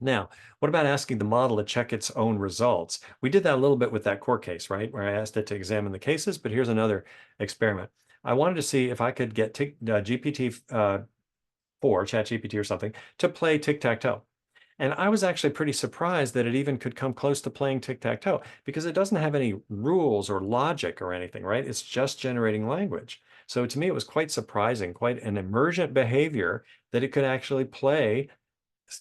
Now, what about asking the model to check its own results? We did that a little bit with that court case, right? Where I asked it to examine the cases, but here's another experiment. I wanted to see if I could get GPT-4, ChatGPT or something, to play tic-tac-toe. And I was actually pretty surprised that it even could come close to playing tic-tac-toe because it doesn't have any rules or logic or anything, right? It's just generating language. So to me, it was quite surprising, quite an emergent behavior that it could actually play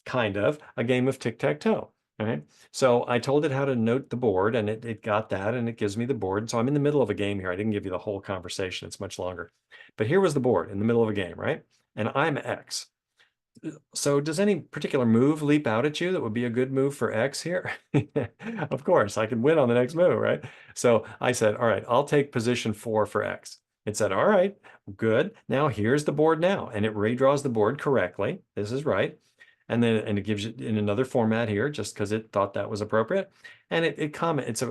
kind of a game of tic-tac-toe. Right. So I told it how to note the board and it got that and it gives me the board. So I'm in the middle of a game here. I didn't give you the whole conversation. It's much longer. But here was the board in the middle of a game, right? And I'm X. So does any particular move leap out at you that would be a good move for X here? Of course, I can win on the next move, right? So I said, all right, I'll take position 4 for X. It said, all right, good. Now here's the board now. And it redraws the board correctly. This is right. And then it gives you in another format here just because it thought that was appropriate. And it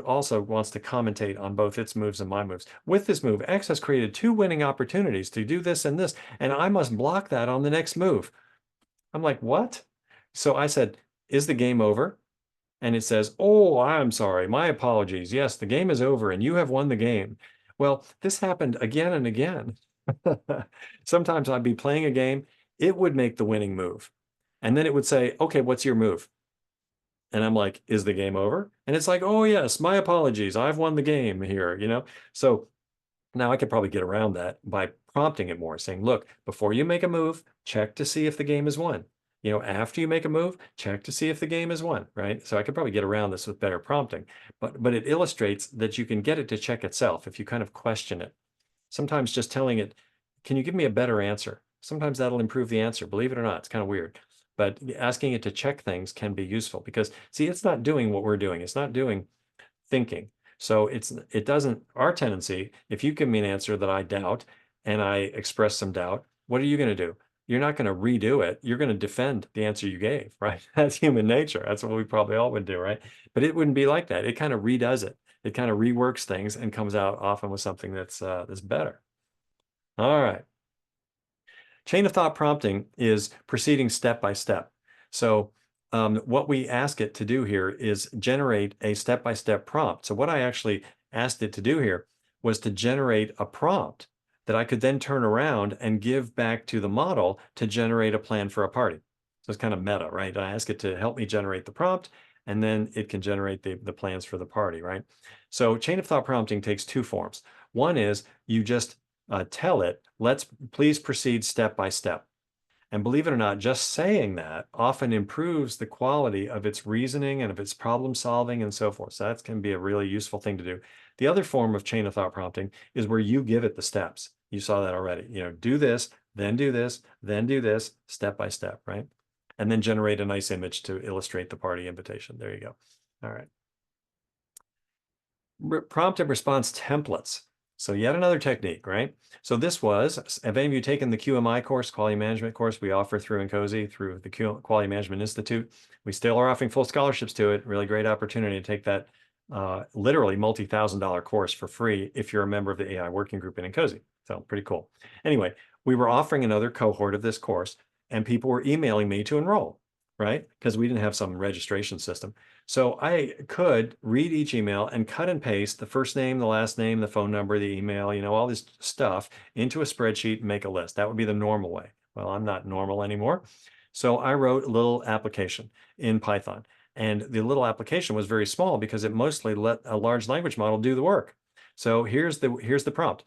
also wants to commentate on both its moves and my moves. With this move, X has created 2 winning opportunities to do this and this, and I must block that on the next move. I'm like, what? So I said, is the game over? And it says, oh, I'm sorry. My apologies. Yes, the game is over and you have won the game. Well, this happened again and again. Sometimes I'd be playing a game, it would make the winning move. And then it would say, okay, what's your move? And I'm like, is the game over? And it's like, oh, yes, my apologies. I've won the game here, you know? So now I could probably get around that by prompting it more, saying, look, before you make a move, check to see if the game is won. You know, after you make a move, check to see if the game is won, right? So I could probably get around this with better prompting, but it illustrates that you can get it to check itself if you kind of question it. Sometimes just telling it, can you give me a better answer? Sometimes that'll improve the answer. Believe it or not, it's kind of weird. But asking it to check things can be useful because, see, it's not doing what we're doing. It's not doing thinking. So it doesn't, our tendency, if you give me an answer that I doubt and I express some doubt, what are you going to do? You're not going to redo it. You're going to defend the answer you gave, right? That's human nature. That's what we probably all would do, right? But it wouldn't be like that. It kind of redoes it. It kind of reworks things and comes out often with something that's better. All right. Chain of thought prompting is proceeding step by step. So what we ask it to do here is generate a step-by-step prompt. So what I actually asked it to do here was to generate a prompt that I could then turn around and give back to the model to generate a plan for a party. So it's kind of meta, right? I ask it to help me generate the prompt, and then it can generate the plans for the party, right? So chain of thought prompting takes two forms. One is you just tell it, please proceed step by step. And believe it or not, just saying that often improves the quality of its reasoning and of its problem solving and so forth. So that can be a really useful thing to do. The other form of chain of thought prompting is where you give it the steps. You saw that already. Do this, then do this, then do this, step by step, right? And then generate a nice image to illustrate the party invitation. There you go. All right. Prompt and response templates. So yet another technique, right? So this was, have any of you taken the QMI course, quality management course we offer through NCOSE, through the Quality Management Institute? We still are offering full scholarships to it. Really great opportunity to take that literally multi-$1,000 course for free if you're a member of the AI working group in NCOSE. So pretty cool. Anyway, we were offering another cohort of this course and people were emailing me to enroll, right? Because we didn't have some registration system. So I could read each email and cut and paste the first name, the last name, the phone number, the email, all this stuff into a spreadsheet and make a list. That would be the normal way. Well, I'm not normal anymore. So I wrote a little application in Python. And the little application was very small because it mostly let a large language model do the work. So here's the prompt.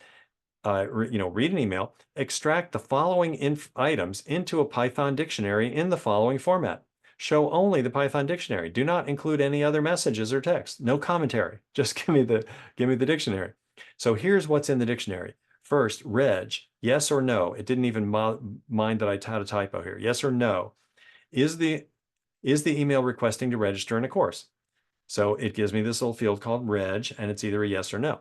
Read an email, extract the following items into a Python dictionary in the following format. Show only the Python dictionary. Do not include any other messages or text. No commentary. Just give me the dictionary. So here's what's in the dictionary. First, reg, yes or no. It didn't even mind that I had a typo here. Yes or no. Is the email requesting to register in a course? So it gives me this little field called reg, and it's either a yes or no.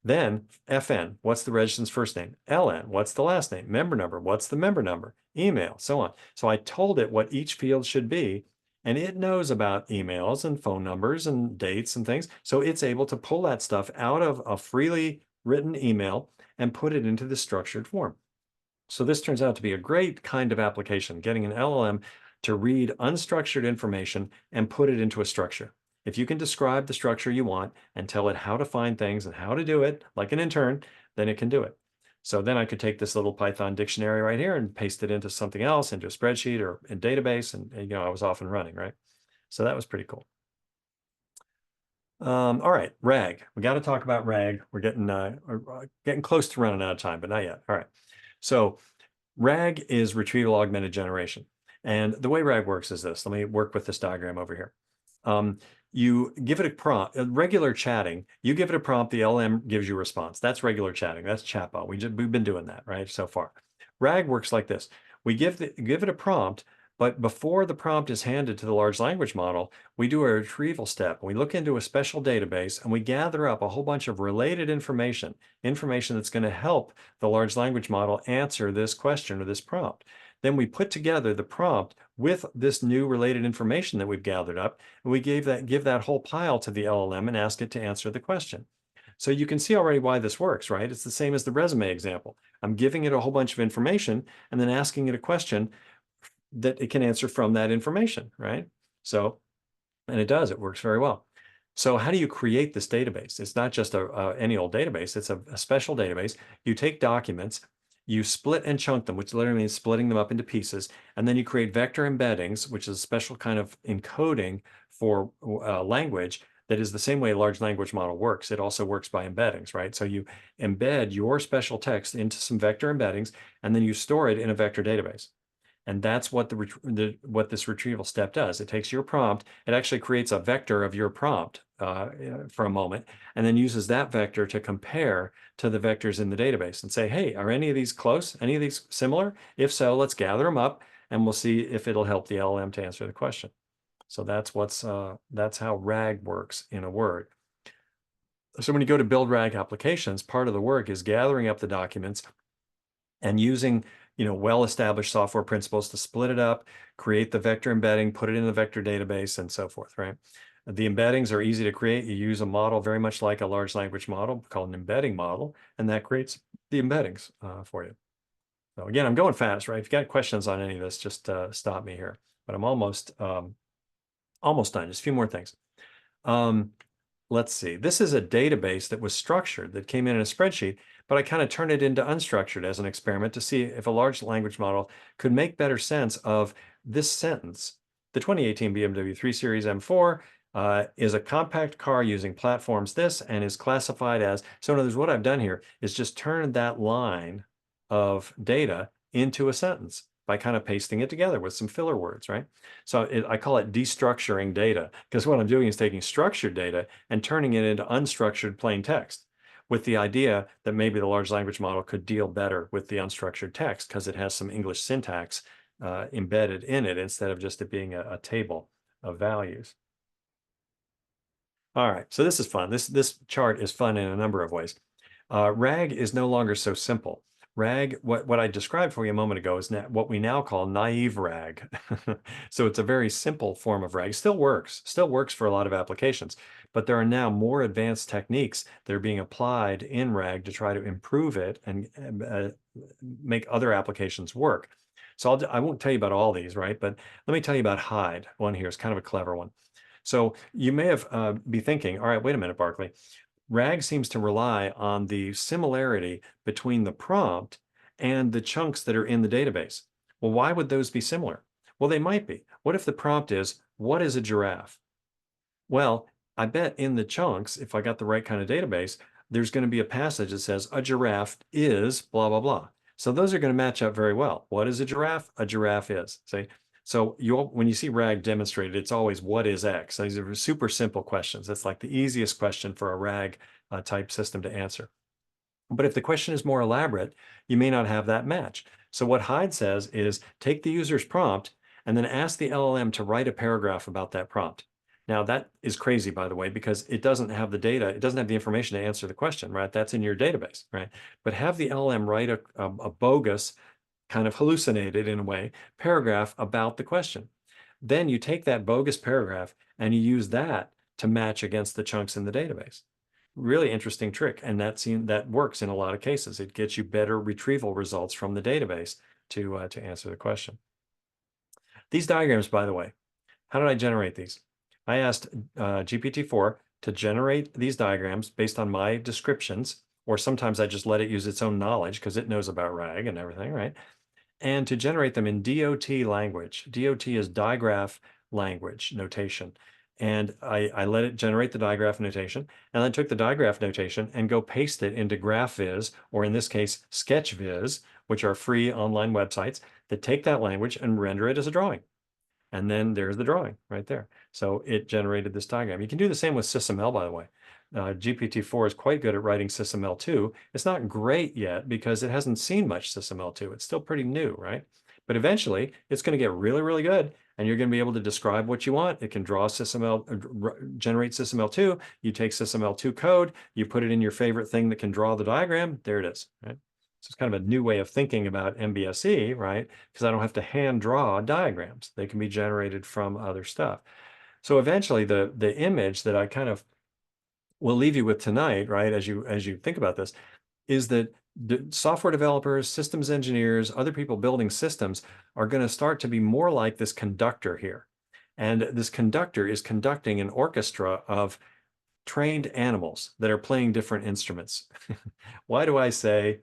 Then FN, what's the registrant's first name? LN, what's the last name? Member number, what's the member number? Email, so on. So I told it what each field should be, and it knows about emails and phone numbers and dates and things. So it's able to pull that stuff out of a freely written email and put it into the structured form. So this turns out to be a great kind of application, getting an LLM to read unstructured information and put it into a structure. If you can describe the structure you want and tell it how to find things and how to do it, like an intern, then it can do it. So then I could take this little Python dictionary right here and paste it into something else, into a spreadsheet or a database, and I was off and running, right? So that was pretty cool. All right, RAG. We got to talk about RAG. We're getting close to running out of time, but not yet. All right. So RAG is Retrieval-Augmented Generation. And the way RAG works is this. Let me work with this diagram over here. You give it a prompt, regular chatting, you give it a prompt, the LM gives you a response. That's regular chatting. That's chatbot. We've been doing that, right, so far. RAG works like this. We give it a prompt, but before the prompt is handed to the large language model, we do a retrieval step. We look into a special database and we gather up a whole bunch of related information that's going to help the large language model answer this question or this prompt. Then we put together the prompt with this new related information that we've gathered up, and we give that whole pile to the LLM and ask it to answer the question. So you can see already why this works, right? It's the same as the resume example. I'm giving it a whole bunch of information and then asking it a question that it can answer from that information, right? So, and it does, it works very well. So how do you create this database? It's not just any old database, it's a special database. You take documents, you split and chunk them, which literally means splitting them up into pieces, and then you create vector embeddings, which is a special kind of encoding for language that is the same way a large language model works. It also works by embeddings, right? So you embed your special text into some vector embeddings, and then you store it in a vector database. And that's what what this retrieval step does. It takes your prompt, it actually creates a vector of your prompt for a moment, and then uses that vector to compare to the vectors in the database and say, hey, are any of these close? Any of these similar? If so, let's gather them up and we'll see if it'll help the LLM to answer the question. So that's how RAG works in a word. So when you go to build RAG applications, part of the work is gathering up the documents and using well-established software principles to split it up, create the vector embedding, put it in the vector database, and so forth, right? The embeddings are easy to create. You use a model very much like a large language model called an embedding model, and that creates the embeddings for you. So again, I'm going fast, right? If you got questions on any of this, just stop me here. But I'm almost done. Just a few more things. Let's see. This is a database that was structured, that came in a spreadsheet, but I kind of turned it into unstructured as an experiment to see if a large language model could make better sense of this sentence The 2018 BMW 3 Series M4 is a compact car using platforms this and is classified as, so in other words, what I've done here is just turned that line of data into a sentence by kind of pasting it together with some filler words, right? So I call it destructuring data, because what I'm doing is taking structured data and turning it into unstructured plain text, with the idea that maybe the large language model could deal better with the unstructured text because it has some English syntax embedded in it instead of just it being a table of values. All right, so this is fun. This chart is fun in a number of ways. RAG is no longer so simple. RAG, what I described for you a moment ago, is what we now call naive RAG. So it's a very simple form of RAG. Still works for a lot of applications, but there are now more advanced techniques that are being applied in RAG to try to improve it and make other applications work. So I won't tell you about all these, right? But let me tell you about HIDE. One here is kind of a clever one. So you may have be thinking, all right, wait a minute, Barclay. RAG seems to rely on the similarity between the prompt and the chunks that are in the database. Well, why would those be similar? Well, they might be. What if the prompt is, what is a giraffe? Well, I bet in the chunks, if I got the right kind of database, there's going to be a passage that says a giraffe is blah, blah, blah. So those are going to match up very well. What is a giraffe? A giraffe is. See? So when you see RAG demonstrated, it's always what is X? These are super simple questions. That's like the easiest question for a RAG type system to answer. But if the question is more elaborate, you may not have that match. So what HIDE says is take the user's prompt and then ask the LLM to write a paragraph about that prompt. Now that is crazy, by the way, because it doesn't have the data, it doesn't have the information to answer the question, right? That's in your database, right? But have the LLM write a bogus, kind of hallucinated in a way, paragraph about the question. Then you take that bogus paragraph and you use that to match against the chunks in the database. Really interesting trick, and that works in a lot of cases. It gets you better retrieval results from the database to answer the question. These diagrams, by the way, how did I generate these? I asked GPT-4 to generate these diagrams based on my descriptions, or sometimes I just let it use its own knowledge because it knows about RAG and everything, right? And to generate them in DOT language. DOT is digraph language notation. And I let it generate the digraph notation, and then took the digraph notation and go paste it into GraphViz, or in this case, SketchViz, which are free online websites that take that language and render it as a drawing. And then there's the drawing right there. So it generated this diagram. You can do the same with SysML, by the way. GPT-4 is quite good at writing SysML2. It's not great yet because it hasn't seen much SysML2. It's still pretty new, right? But eventually, it's going to get really, really good, and you're going to be able to describe what you want. It can draw SysML, generate SysML2. You take SysML2 code, you put it in your favorite thing that can draw the diagram. There it is, right? So it's kind of a new way of thinking about MBSE, right? Because I don't have to hand draw diagrams. They can be generated from other stuff. So eventually, the image that I kind of will leave you with tonight, right, as you think about this, is that software developers, systems engineers, other people building systems are going to start to be more like this conductor here. And this conductor is conducting an orchestra of trained animals that are playing different instruments. Why do I say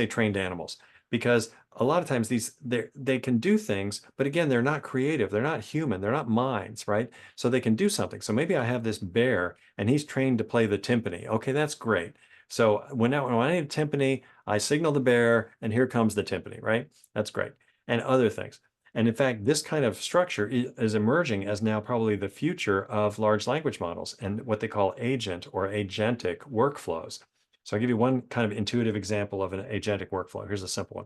trained animals? Because a lot of times they can do things, but again, they're not creative. They're not human. They're not minds, right? So they can do something. So maybe I have this bear and he's trained to play the timpani. Okay, that's great. So when I need a timpani, I signal the bear and here comes the timpani, right? That's great. And other things. And in fact, this kind of structure is emerging as now probably the future of large language models and what they call agent or agentic workflows. So I'll give you one kind of intuitive example of an agentic workflow. Here's a simple one.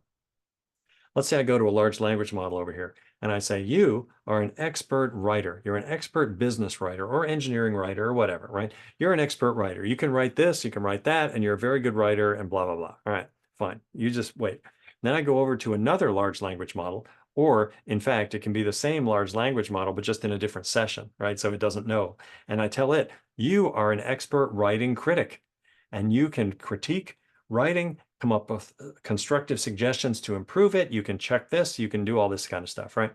Let's say I go to a large language model over here and I say, you are an expert writer. You're an expert business writer or engineering writer or whatever, right? You're an expert writer. You can write this, you can write that, and you're a very good writer and blah, blah, blah. All right, fine. You just wait. Then I go over to another large language model, or in fact, it can be the same large language model, but just in a different session, right? So it doesn't know. And I tell it, you are an expert writing critic and you can critique writing, come up with constructive suggestions to improve it. You can check this, you can do all this kind of stuff, right?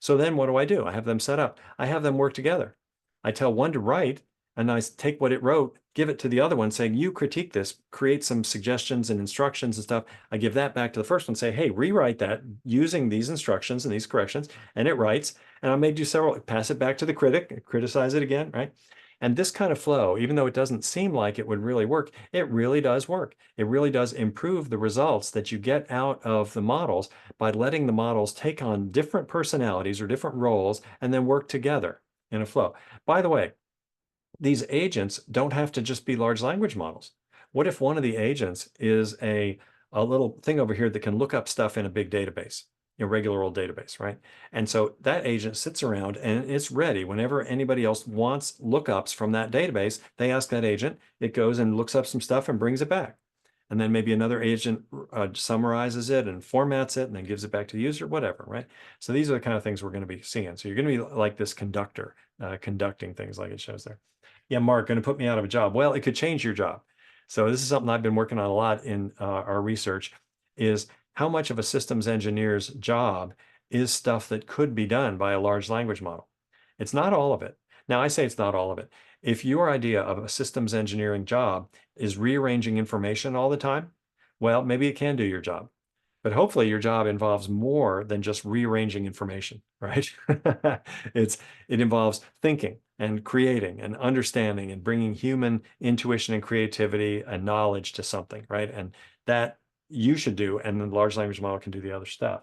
So then what do? I have them set up. I have them work together. I tell one to write, and I take what it wrote, give it to the other one saying, you critique this, create some suggestions and instructions and stuff. I give that back to the first one, say, hey, rewrite that using these instructions and these corrections. And it writes, and I may do several, pass it back to the critic, criticize it again, right? And this kind of flow, even though it doesn't seem like it would really work, it really does work. It really does improve the results that you get out of the models by letting the models take on different personalities or different roles and then work together in a flow. By the way, these agents don't have to just be large language models. What if one of the agents is a little thing over here that can look up stuff in a big database, a regular old database, right? And so that agent sits around and it's ready whenever anybody else wants lookups from that database. They ask that agent, it goes and looks up some stuff and brings it back. And then maybe another agent summarizes it and formats it and then gives it back to the user, whatever, right? So these are the kind of things we're going to be seeing. So you're going to be like this conductor, conducting things like it shows there. Yeah, Mark, going to put me out of a job. Well, it could change your job. So this is something I've been working on a lot in our research is how much of a systems engineer's job is stuff that could be done by a large language model. It's not all of it. Now, I say it's not all of it. If your idea of a systems engineering job is rearranging information all the time, well, maybe it can do your job. But hopefully your job involves more than just rearranging information, right? It involves thinking and creating and understanding and bringing human intuition and creativity and knowledge to something, right? And that you should do, and the large language model can do the other stuff.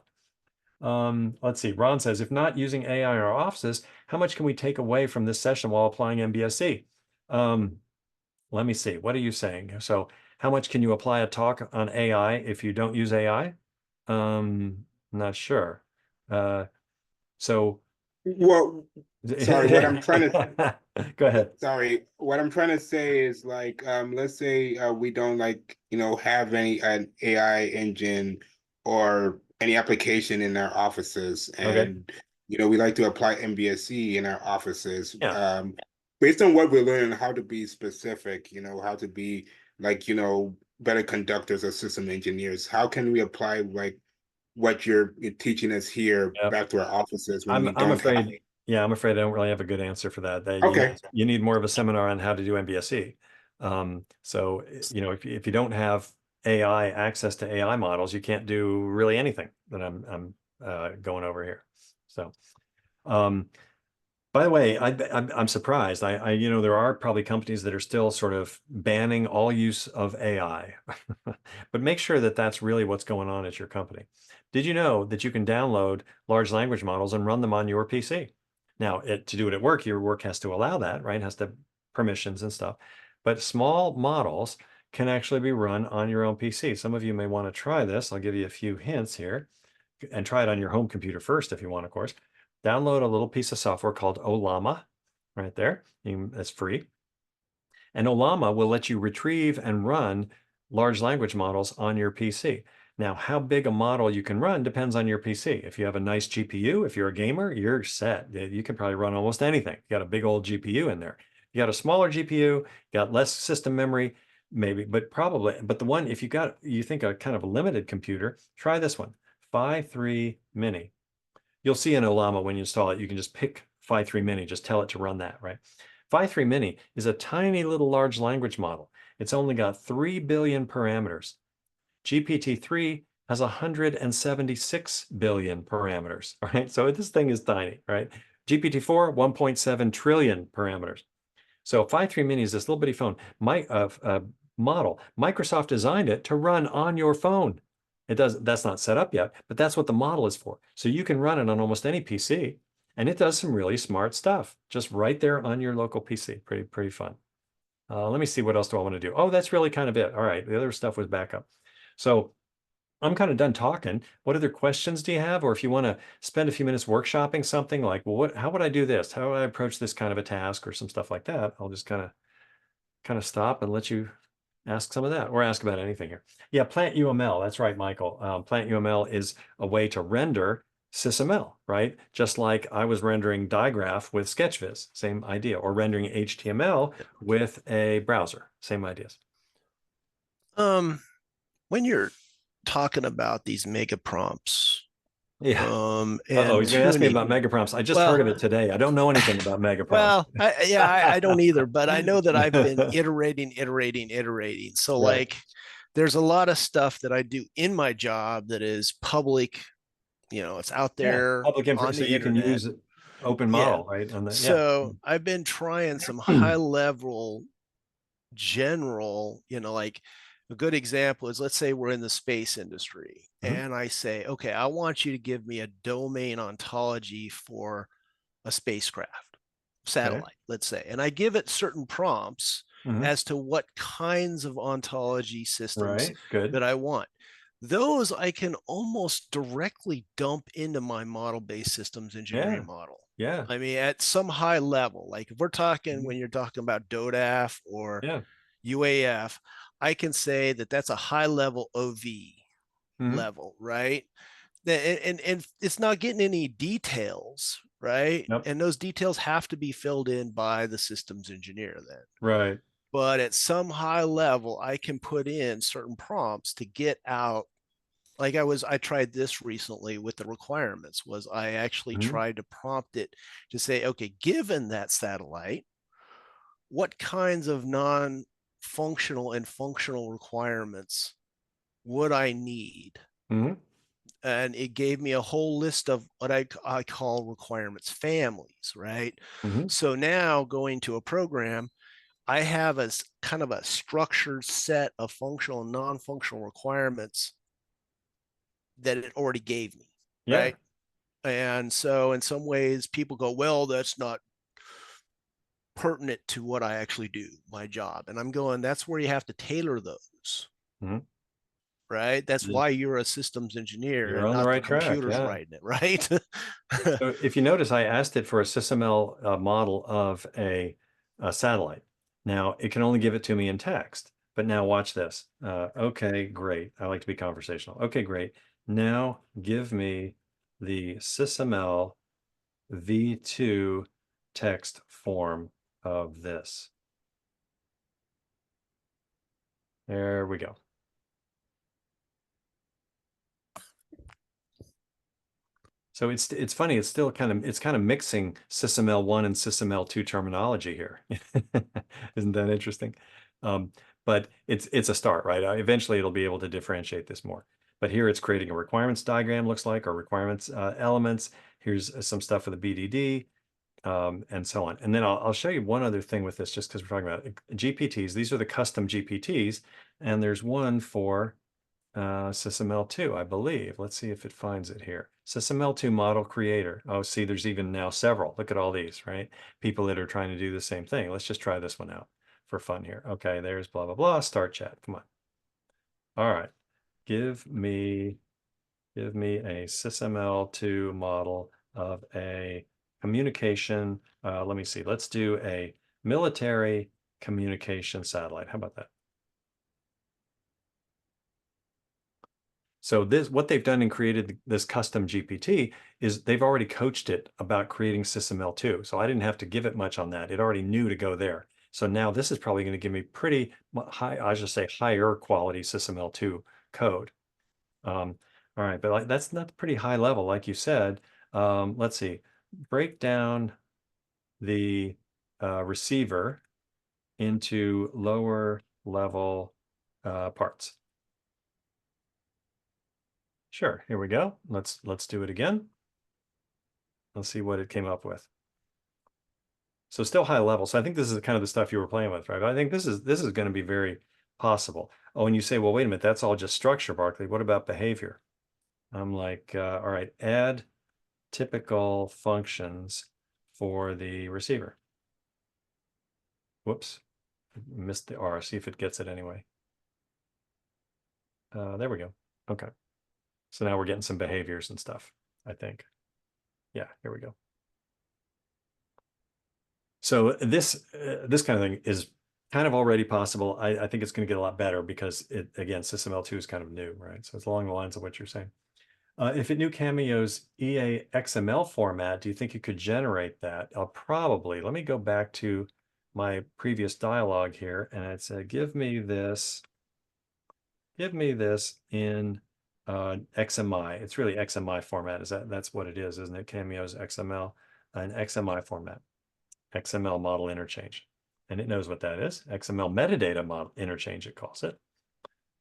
Let's see. Ron says, if not using AI in our offices, how much can we take away from this session while applying MBSE? Let me see. What are you saying? So how much can you apply a talk on AI if you don't use AI? Not sure. So Well, sorry, what I'm trying to go ahead. sorry, what I'm trying to say is like let's say we don't like, have an AI engine or any application in our offices Okay. and we like to apply MBSE in our offices. Yeah. Based on what we're learning how to be specific, how to be like, better conductors or system engineers, how can we apply like what you're teaching us here Yeah. back to our offices when we I'm don't have afraid, yeah, I'm afraid I don't really have a good answer for that. Okay. You need more of a seminar on how to do MBSE. So, if you don't have AI access to AI models, you can't do really anything that I'm going over here. So, by the way, I'm surprised. There are probably companies that are still sort of banning all use of AI, but make sure that that's really what's going on at your company. Did you know that you can download large language models and run them on your PC? Now, to do it at work, your work has to allow that, right? It has to have permissions and stuff. But small models can actually be run on your own PC. Some of you may want to try this. I'll give you a few hints here and try it on your home computer first if you want, of course. Download a little piece of software called Ollama right there. It's free. And Ollama will let you retrieve and run large language models on your PC. Now, how big a model you can run depends on your PC. If you have a nice GPU, if you're a gamer, you're set. You can probably run almost anything. You got a big old GPU in there. You got a smaller GPU, got less system memory, maybe, but probably. But the one, if you think a kind of a limited computer, try this one, Phi 3 Mini. You'll see in Ollama when you install it, you can just pick Phi 3 Mini, just tell it to run that, right? Phi 3 Mini is a tiny little large language model. It's only got 3 billion parameters. GPT-3 has 176 billion parameters, right? So this thing is tiny, right? GPT-4, 1.7 trillion parameters. So Phi 3 Mini is this little bitty phone model. Microsoft designed it to run on your phone. That's not set up yet, but that's what the model is for. So you can run it on almost any PC, and it does some really smart stuff just right there on your local PC. Pretty fun. Let me see, what else do I want to do? Oh, that's really kind of it. All right, the other stuff was backup. So I'm kind of done talking. What other questions do you have? Or if you want to spend a few minutes workshopping something like, well, how would I do this? How would I approach this kind of a task or some stuff like that? I'll just kind of stop and let you ask some of that or ask about anything here. Yeah, Plant UML. That's right, Michael. Plant UML is a way to render SysML, right? Just like I was rendering digraph with SketchViz, same idea, or rendering HTML with a browser, same ideas. When you're talking about these mega prompts, Yeah. And He's going to ask me tuning. about mega prompts. I just heard Well, of it today. I don't know anything about mega prompts. well, I don't either, but I know that I've been iterating. So Right. like, there's a lot of stuff that I do in my job that is public. It's out Yeah, there public info, on so the you can internet. use it, open Yeah. model, right? On the, yeah. So I've been trying some high level general, like a good example is, let's say we're in the space industry and I say, okay, I want you to give me a domain ontology for a spacecraft, satellite, let's say, and I give it certain prompts as to what kinds of ontology systems Right, good. that I want. Those I can almost directly dump into my model-based systems engineering model. Yeah. I mean, at some high level, like if we're talking, when you're talking about DODAF or UAF, I can say that that's a high level OV level, right? And it's not getting any details, right? Yep. And those details have to be filled in by the systems engineer then. Right. But at some high level, I can put in certain prompts to get out. Like I tried this recently with the requirements, was I actually tried to prompt it to say, okay, given that satellite, what kinds of non-functional and functional requirements would I need? And it gave me a whole list of what I call requirements families, right? So now going to a program, I have a kind of a structured set of functional and non-functional requirements that it already gave me, right? And so in some ways people go, well, that's not pertinent to what I actually do, my job. And I'm going, that's where you have to tailor those. Right? That's why you're a systems engineer. You're and on the not right the track. computers Yeah. writing it, right? So if you notice, I asked it for a SysML model of a satellite. Now it can only give it to me in text, but now watch this. Okay, great. I like to be conversational. Okay, great. Now give me the SysML v2 text form of this. There we go. So it's funny. It's still kind of mixing SysML1 and SysML2 terminology here. Isn't that interesting? But it's a start, right? Eventually, it'll be able to differentiate this more. But here, it's creating a requirements diagram, looks like, or requirements elements. Here's some stuff for the BDD, and so on. And then I'll show you one other thing with this, just because we're talking about GPTs. These are the custom GPTs, and there's one for SysML2, I believe. Let's see if it finds it here. SysML2 model creator. Oh, see, there's even now several. Look at all these, right? People that are trying to do the same thing. Let's just try this one out for fun here. Okay, there's blah, blah, blah. Start chat. Come on. All right. Give me a SysML2 model of a communication. Let me see. Let's do a military communication satellite. How about that? So what they've done and created this custom GPT is they've already coached it about creating SysML2. So I didn't have to give it much on that. It already knew to go there. So now this is probably going to give me pretty high, I should say higher quality SysML2 code. All right, but that's not pretty high level, like you said. Let's see, break down the receiver into lower level parts. Sure, here we go. Let's do it again. Let's see what it came up with. So still high level. So I think this is kind of the stuff you were playing with, right? But I think this is going to be very possible. Oh, and you say, well, wait a minute, that's all just structure, Barclay. What about behavior? I'm like, all right, add typical functions for the receiver. Whoops, missed the R. See if it gets it anyway. There we go. Okay. So now we're getting some behaviors and stuff, I think. Yeah, here we go. So this kind of thing is kind of already possible. I think it's going to get a lot better because again, SysML2 is kind of new, right? So it's along the lines of what you're saying. If it knew Cameo's EA XML format, do you think it could generate that? Probably. Let me go back to my previous dialogue here, and it said, give me this in XMI. It's really XMI format. That's what it is, isn't it? Cameo's XML, an XMI format, XML model interchange. And it knows what that is. XML metadata model interchange, it calls it.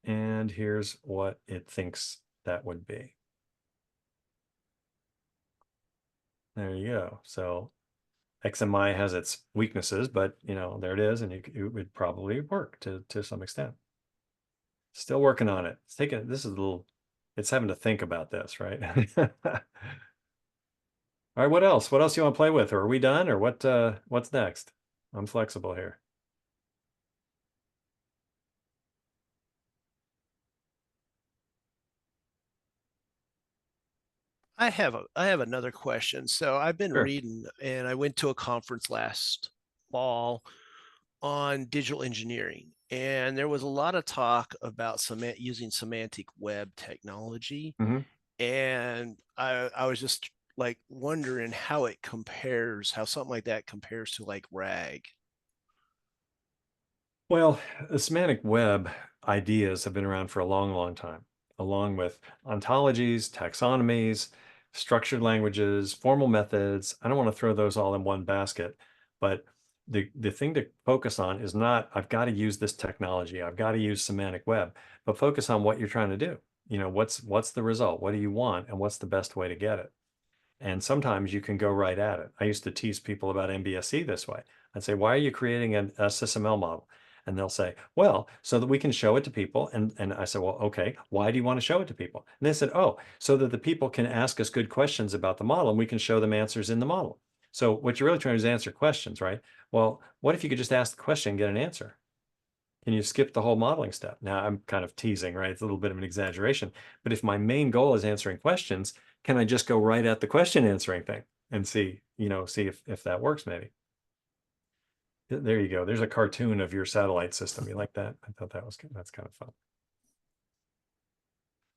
And here's what it thinks that would be. There you go. So XMI has its weaknesses, but there it is, and it would probably work to some extent. Still working on it. It's having to think about this, right? All right, what else? What else you want to play with? Or are we done? Or what's next? I'm flexible here. I have another question. So I've been Sure. reading, and I went to a conference last fall on digital engineering, and there was a lot of talk about using semantic web technology. Mm-hmm. And I was just like wondering how something like that compares to like RAG. Well, the semantic web ideas have been around for a long, long time, along with ontologies, taxonomies, structured languages, formal methods. I don't want to throw those all in one basket, but the thing to focus on is not, I've got to use this technology, I've got to use semantic web, but focus on what you're trying to do. What's the result? What do you want? And what's the best way to get it? And sometimes you can go right at it. I used to tease people about MBSE this way. I'd say, why are you creating a SysML model? And they'll say, well, so that we can show it to people. And I said, well, okay, why do you want to show it to people? And they said, oh, so that the people can ask us good questions about the model and we can show them answers in the model. So what you're really trying to do is answer questions, right? Well, what if you could just ask the question and get an answer? Can you skip the whole modeling step? Now I'm kind of teasing, right? It's a little bit of an exaggeration, but if my main goal is answering questions, can I just go right at the question answering thing and see if that works maybe? There you go. There's a cartoon of your satellite system. You like that? I thought that's kind of fun.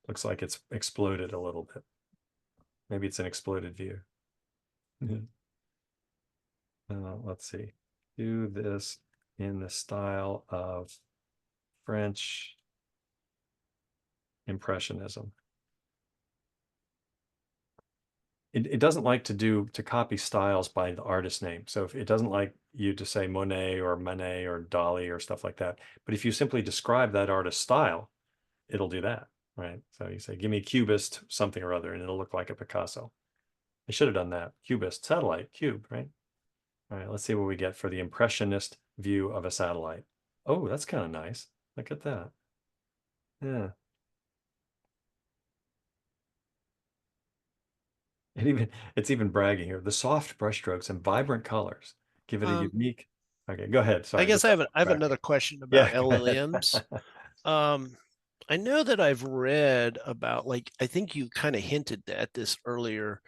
Looks like it's exploded a little bit. Maybe it's an exploded view. Let's see. Do this in the style of French Impressionism. It doesn't like to copy styles by the artist name. So if it doesn't like you to say Monet or Manet or Dali or stuff like that. But if you simply describe that artist's style, it'll do that, right? So you say, give me Cubist something or other, and it'll look like a Picasso. I should have done that. Cubist, satellite, cube, right? All right, let's see what we get for the impressionist view of a satellite. Oh, that's kind of nice. Look at that. Yeah. It's even bragging here. The soft brushstrokes and vibrant colors give it a unique. Okay, go ahead. Sorry. I guess I have another question about LLMs. I know that I've read about, like, I think you kind of hinted at this earlier.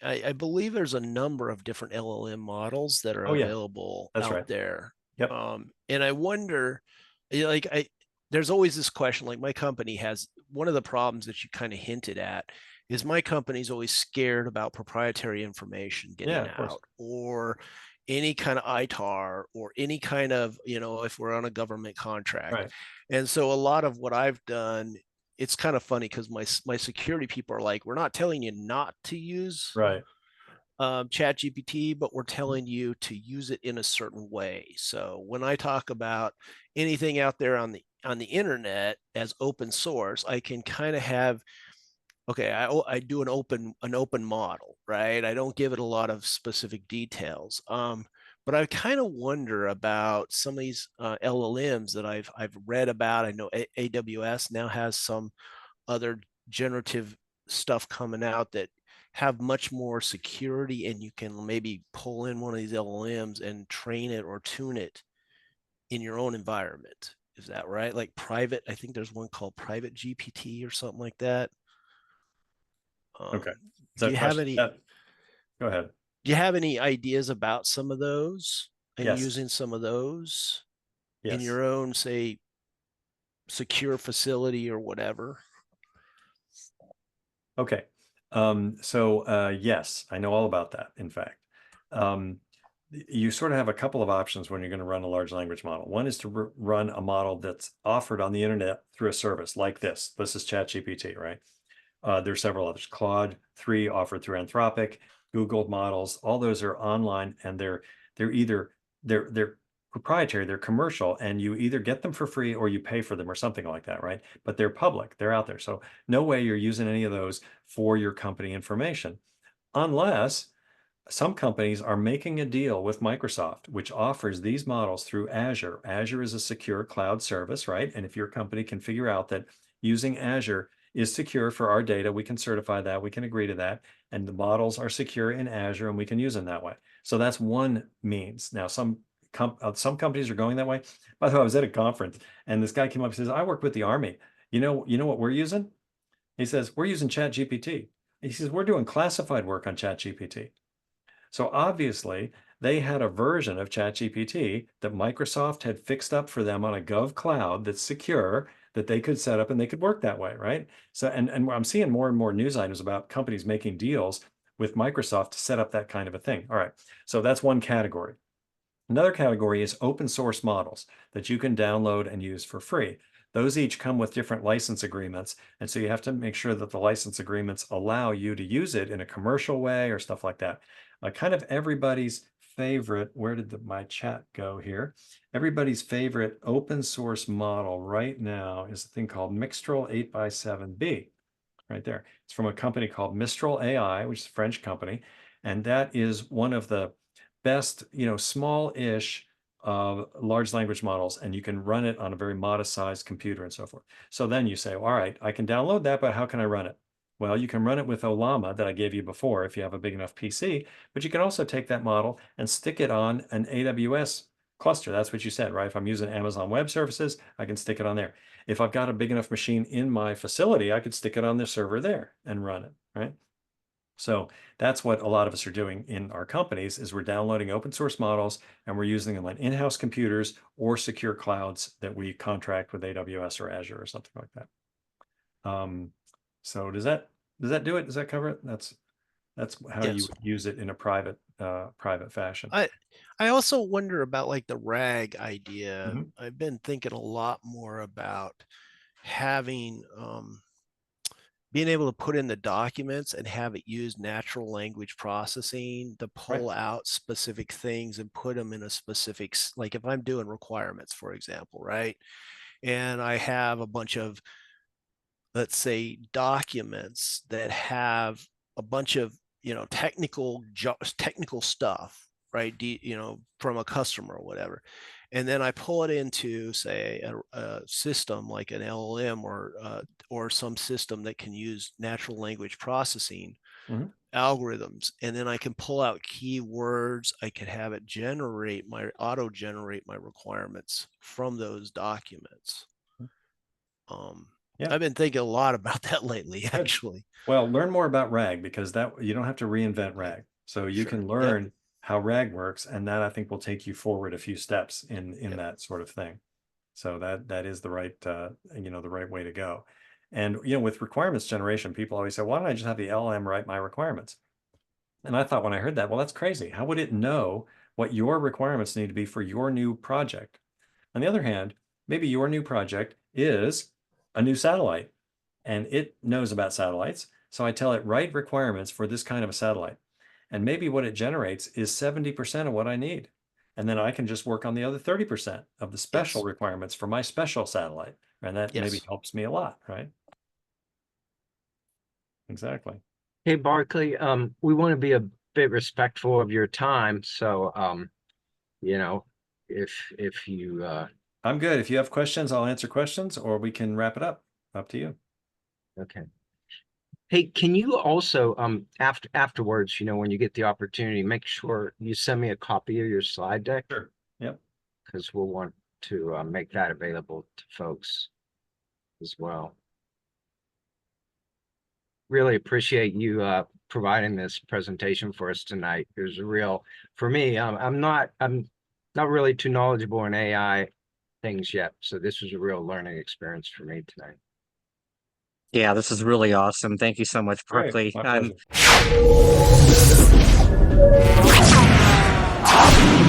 I believe there's a number of different LLM models that are available out there. Yep. And I wonder, there's always this question, like my company has, one of the problems that you kind of hinted at is my company's always scared about proprietary information getting out, or any kind of ITAR, or any kind of, if we're on a government contract. Right. And so a lot of what I've done, it's kind of funny because my security people are like, we're not telling you not to use ChatGPT, but we're telling you to use it in a certain way. So when I talk about anything out there on the internet as open source, I can kind of have, okay, I do an open model, right? I don't give it a lot of specific details. But I kind of wonder about some of these LLMs that I've read about. I know AWS now has some other generative stuff coming out that have much more security, and you can maybe pull in one of these LLMs and train it or tune it in your own environment. Is that right? Like private, I think there's one called Private GPT or something like that. Okay. Do you have any? Go ahead. Do you have any ideas about some of those and Yes. using some of those in Yes. your own, say, secure facility or whatever? Okay. So yes, I know all about that, in fact. you sort of have a couple of options when you're going to run a large language model. One is to run a model that's offered on the internet through a service like this. This is ChatGPT, right? There's several others. Claude 3 offered through Anthropic, Google models. All those are online, and they're proprietary, they're commercial, and you either get them for free or you pay for them or something like that, right? But they're public, they're out there. So no way you're using any of those for your company information, unless some companies are making a deal with Microsoft, which offers these models through Azure. Azure is a secure cloud service, right? And if your company can figure out that using Azure is secure for our data, we can certify that, we can agree to that, and the models are secure in Azure and we can use them that way. So that's one means. Now, some companies are going that way. By the way, I was at a conference and this guy came up and says, I work with the Army. You know what we're using? He says, we're using ChatGPT. He says, we're doing classified work on ChatGPT. So obviously, they had a version of ChatGPT that Microsoft had fixed up for them on a Gov cloud that's secure, that they could set up and they could work that way, right? So, and I'm seeing more and more news items about companies making deals with Microsoft to set up that kind of a thing. All right, so that's one category. Another category is open source models that you can download and use for free. Those each come with different license agreements. And so you have to make sure that the license agreements allow you to use it in a commercial way or stuff like that. Kind of everybody's favorite, where did my chat go here? Everybody's favorite open source model right now is a thing called Mixtral 8x7B, right there. It's from a company called Mistral AI, which is a French company. And that is one of the best, small-ish large language models, and you can run it on a very modest sized computer and so forth. So then you say, all right, I can download that, but how can I run it? Well, you can run it with Olama that I gave you before if you have a big enough PC, but you can also take that model and stick it on an AWS cluster. That's what you said, right? If I'm using Amazon Web Services, I can stick it on there. If I've got a big enough machine in my facility, I could stick it on the server there and run it, right? So that's what a lot of us are doing in our companies, is we're downloading open source models and we're using them on in-house computers or secure clouds that we contract with AWS or Azure or something like that. So does that do it? Does that cover it? That's how you would use it in a private fashion. I also wonder about like the RAG idea. I've been thinking a lot more about having being able to put in the documents and have it use natural language processing to pull out specific things and put them in a specific, like if I'm doing requirements, for example, right? And I have a bunch of, let's say, documents that have a bunch of, technical stuff, right? From a customer or whatever. And then I pull it into, say, a system like an LLM or some system that can use natural language processing algorithms. And then I can pull out keywords. I could have it auto-generate my requirements from those documents. I've been thinking a lot about that lately, actually. Well, learn more about RAG, because that you don't have to reinvent RAG. So you can learn how RAG works, and that I think will take you forward a few steps in that sort of thing. So that is the right the right way to go. And with requirements generation, people always say, why don't I just have the LLM write my requirements? And I thought when I heard that, well, that's crazy. How would it know what your requirements need to be for your new project? On the other hand, maybe your new project is a new satellite and it knows about satellites. So I tell it, write requirements for this kind of a satellite. And maybe what it generates is 70% of what I need. And then I can just work on the other 30% of the special requirements for my special satellite. And that maybe helps me a lot, right? Exactly. Hey, Barclay, we want to be a bit respectful of your time. So, if you... I'm good. If you have questions, I'll answer questions, or we can wrap it up. Up to you. Okay. Hey, can you also, afterwards, when you get the opportunity, make sure you send me a copy of your slide deck? Sure. Yep. Because we'll want to make that available to folks as well. Really appreciate you providing this presentation for us tonight. It was a real, for me, I'm not really too knowledgeable in AI things yet, so this was a real learning experience for me tonight. Yeah, this is really awesome. Thank you so much, Barclay. My pleasure. much.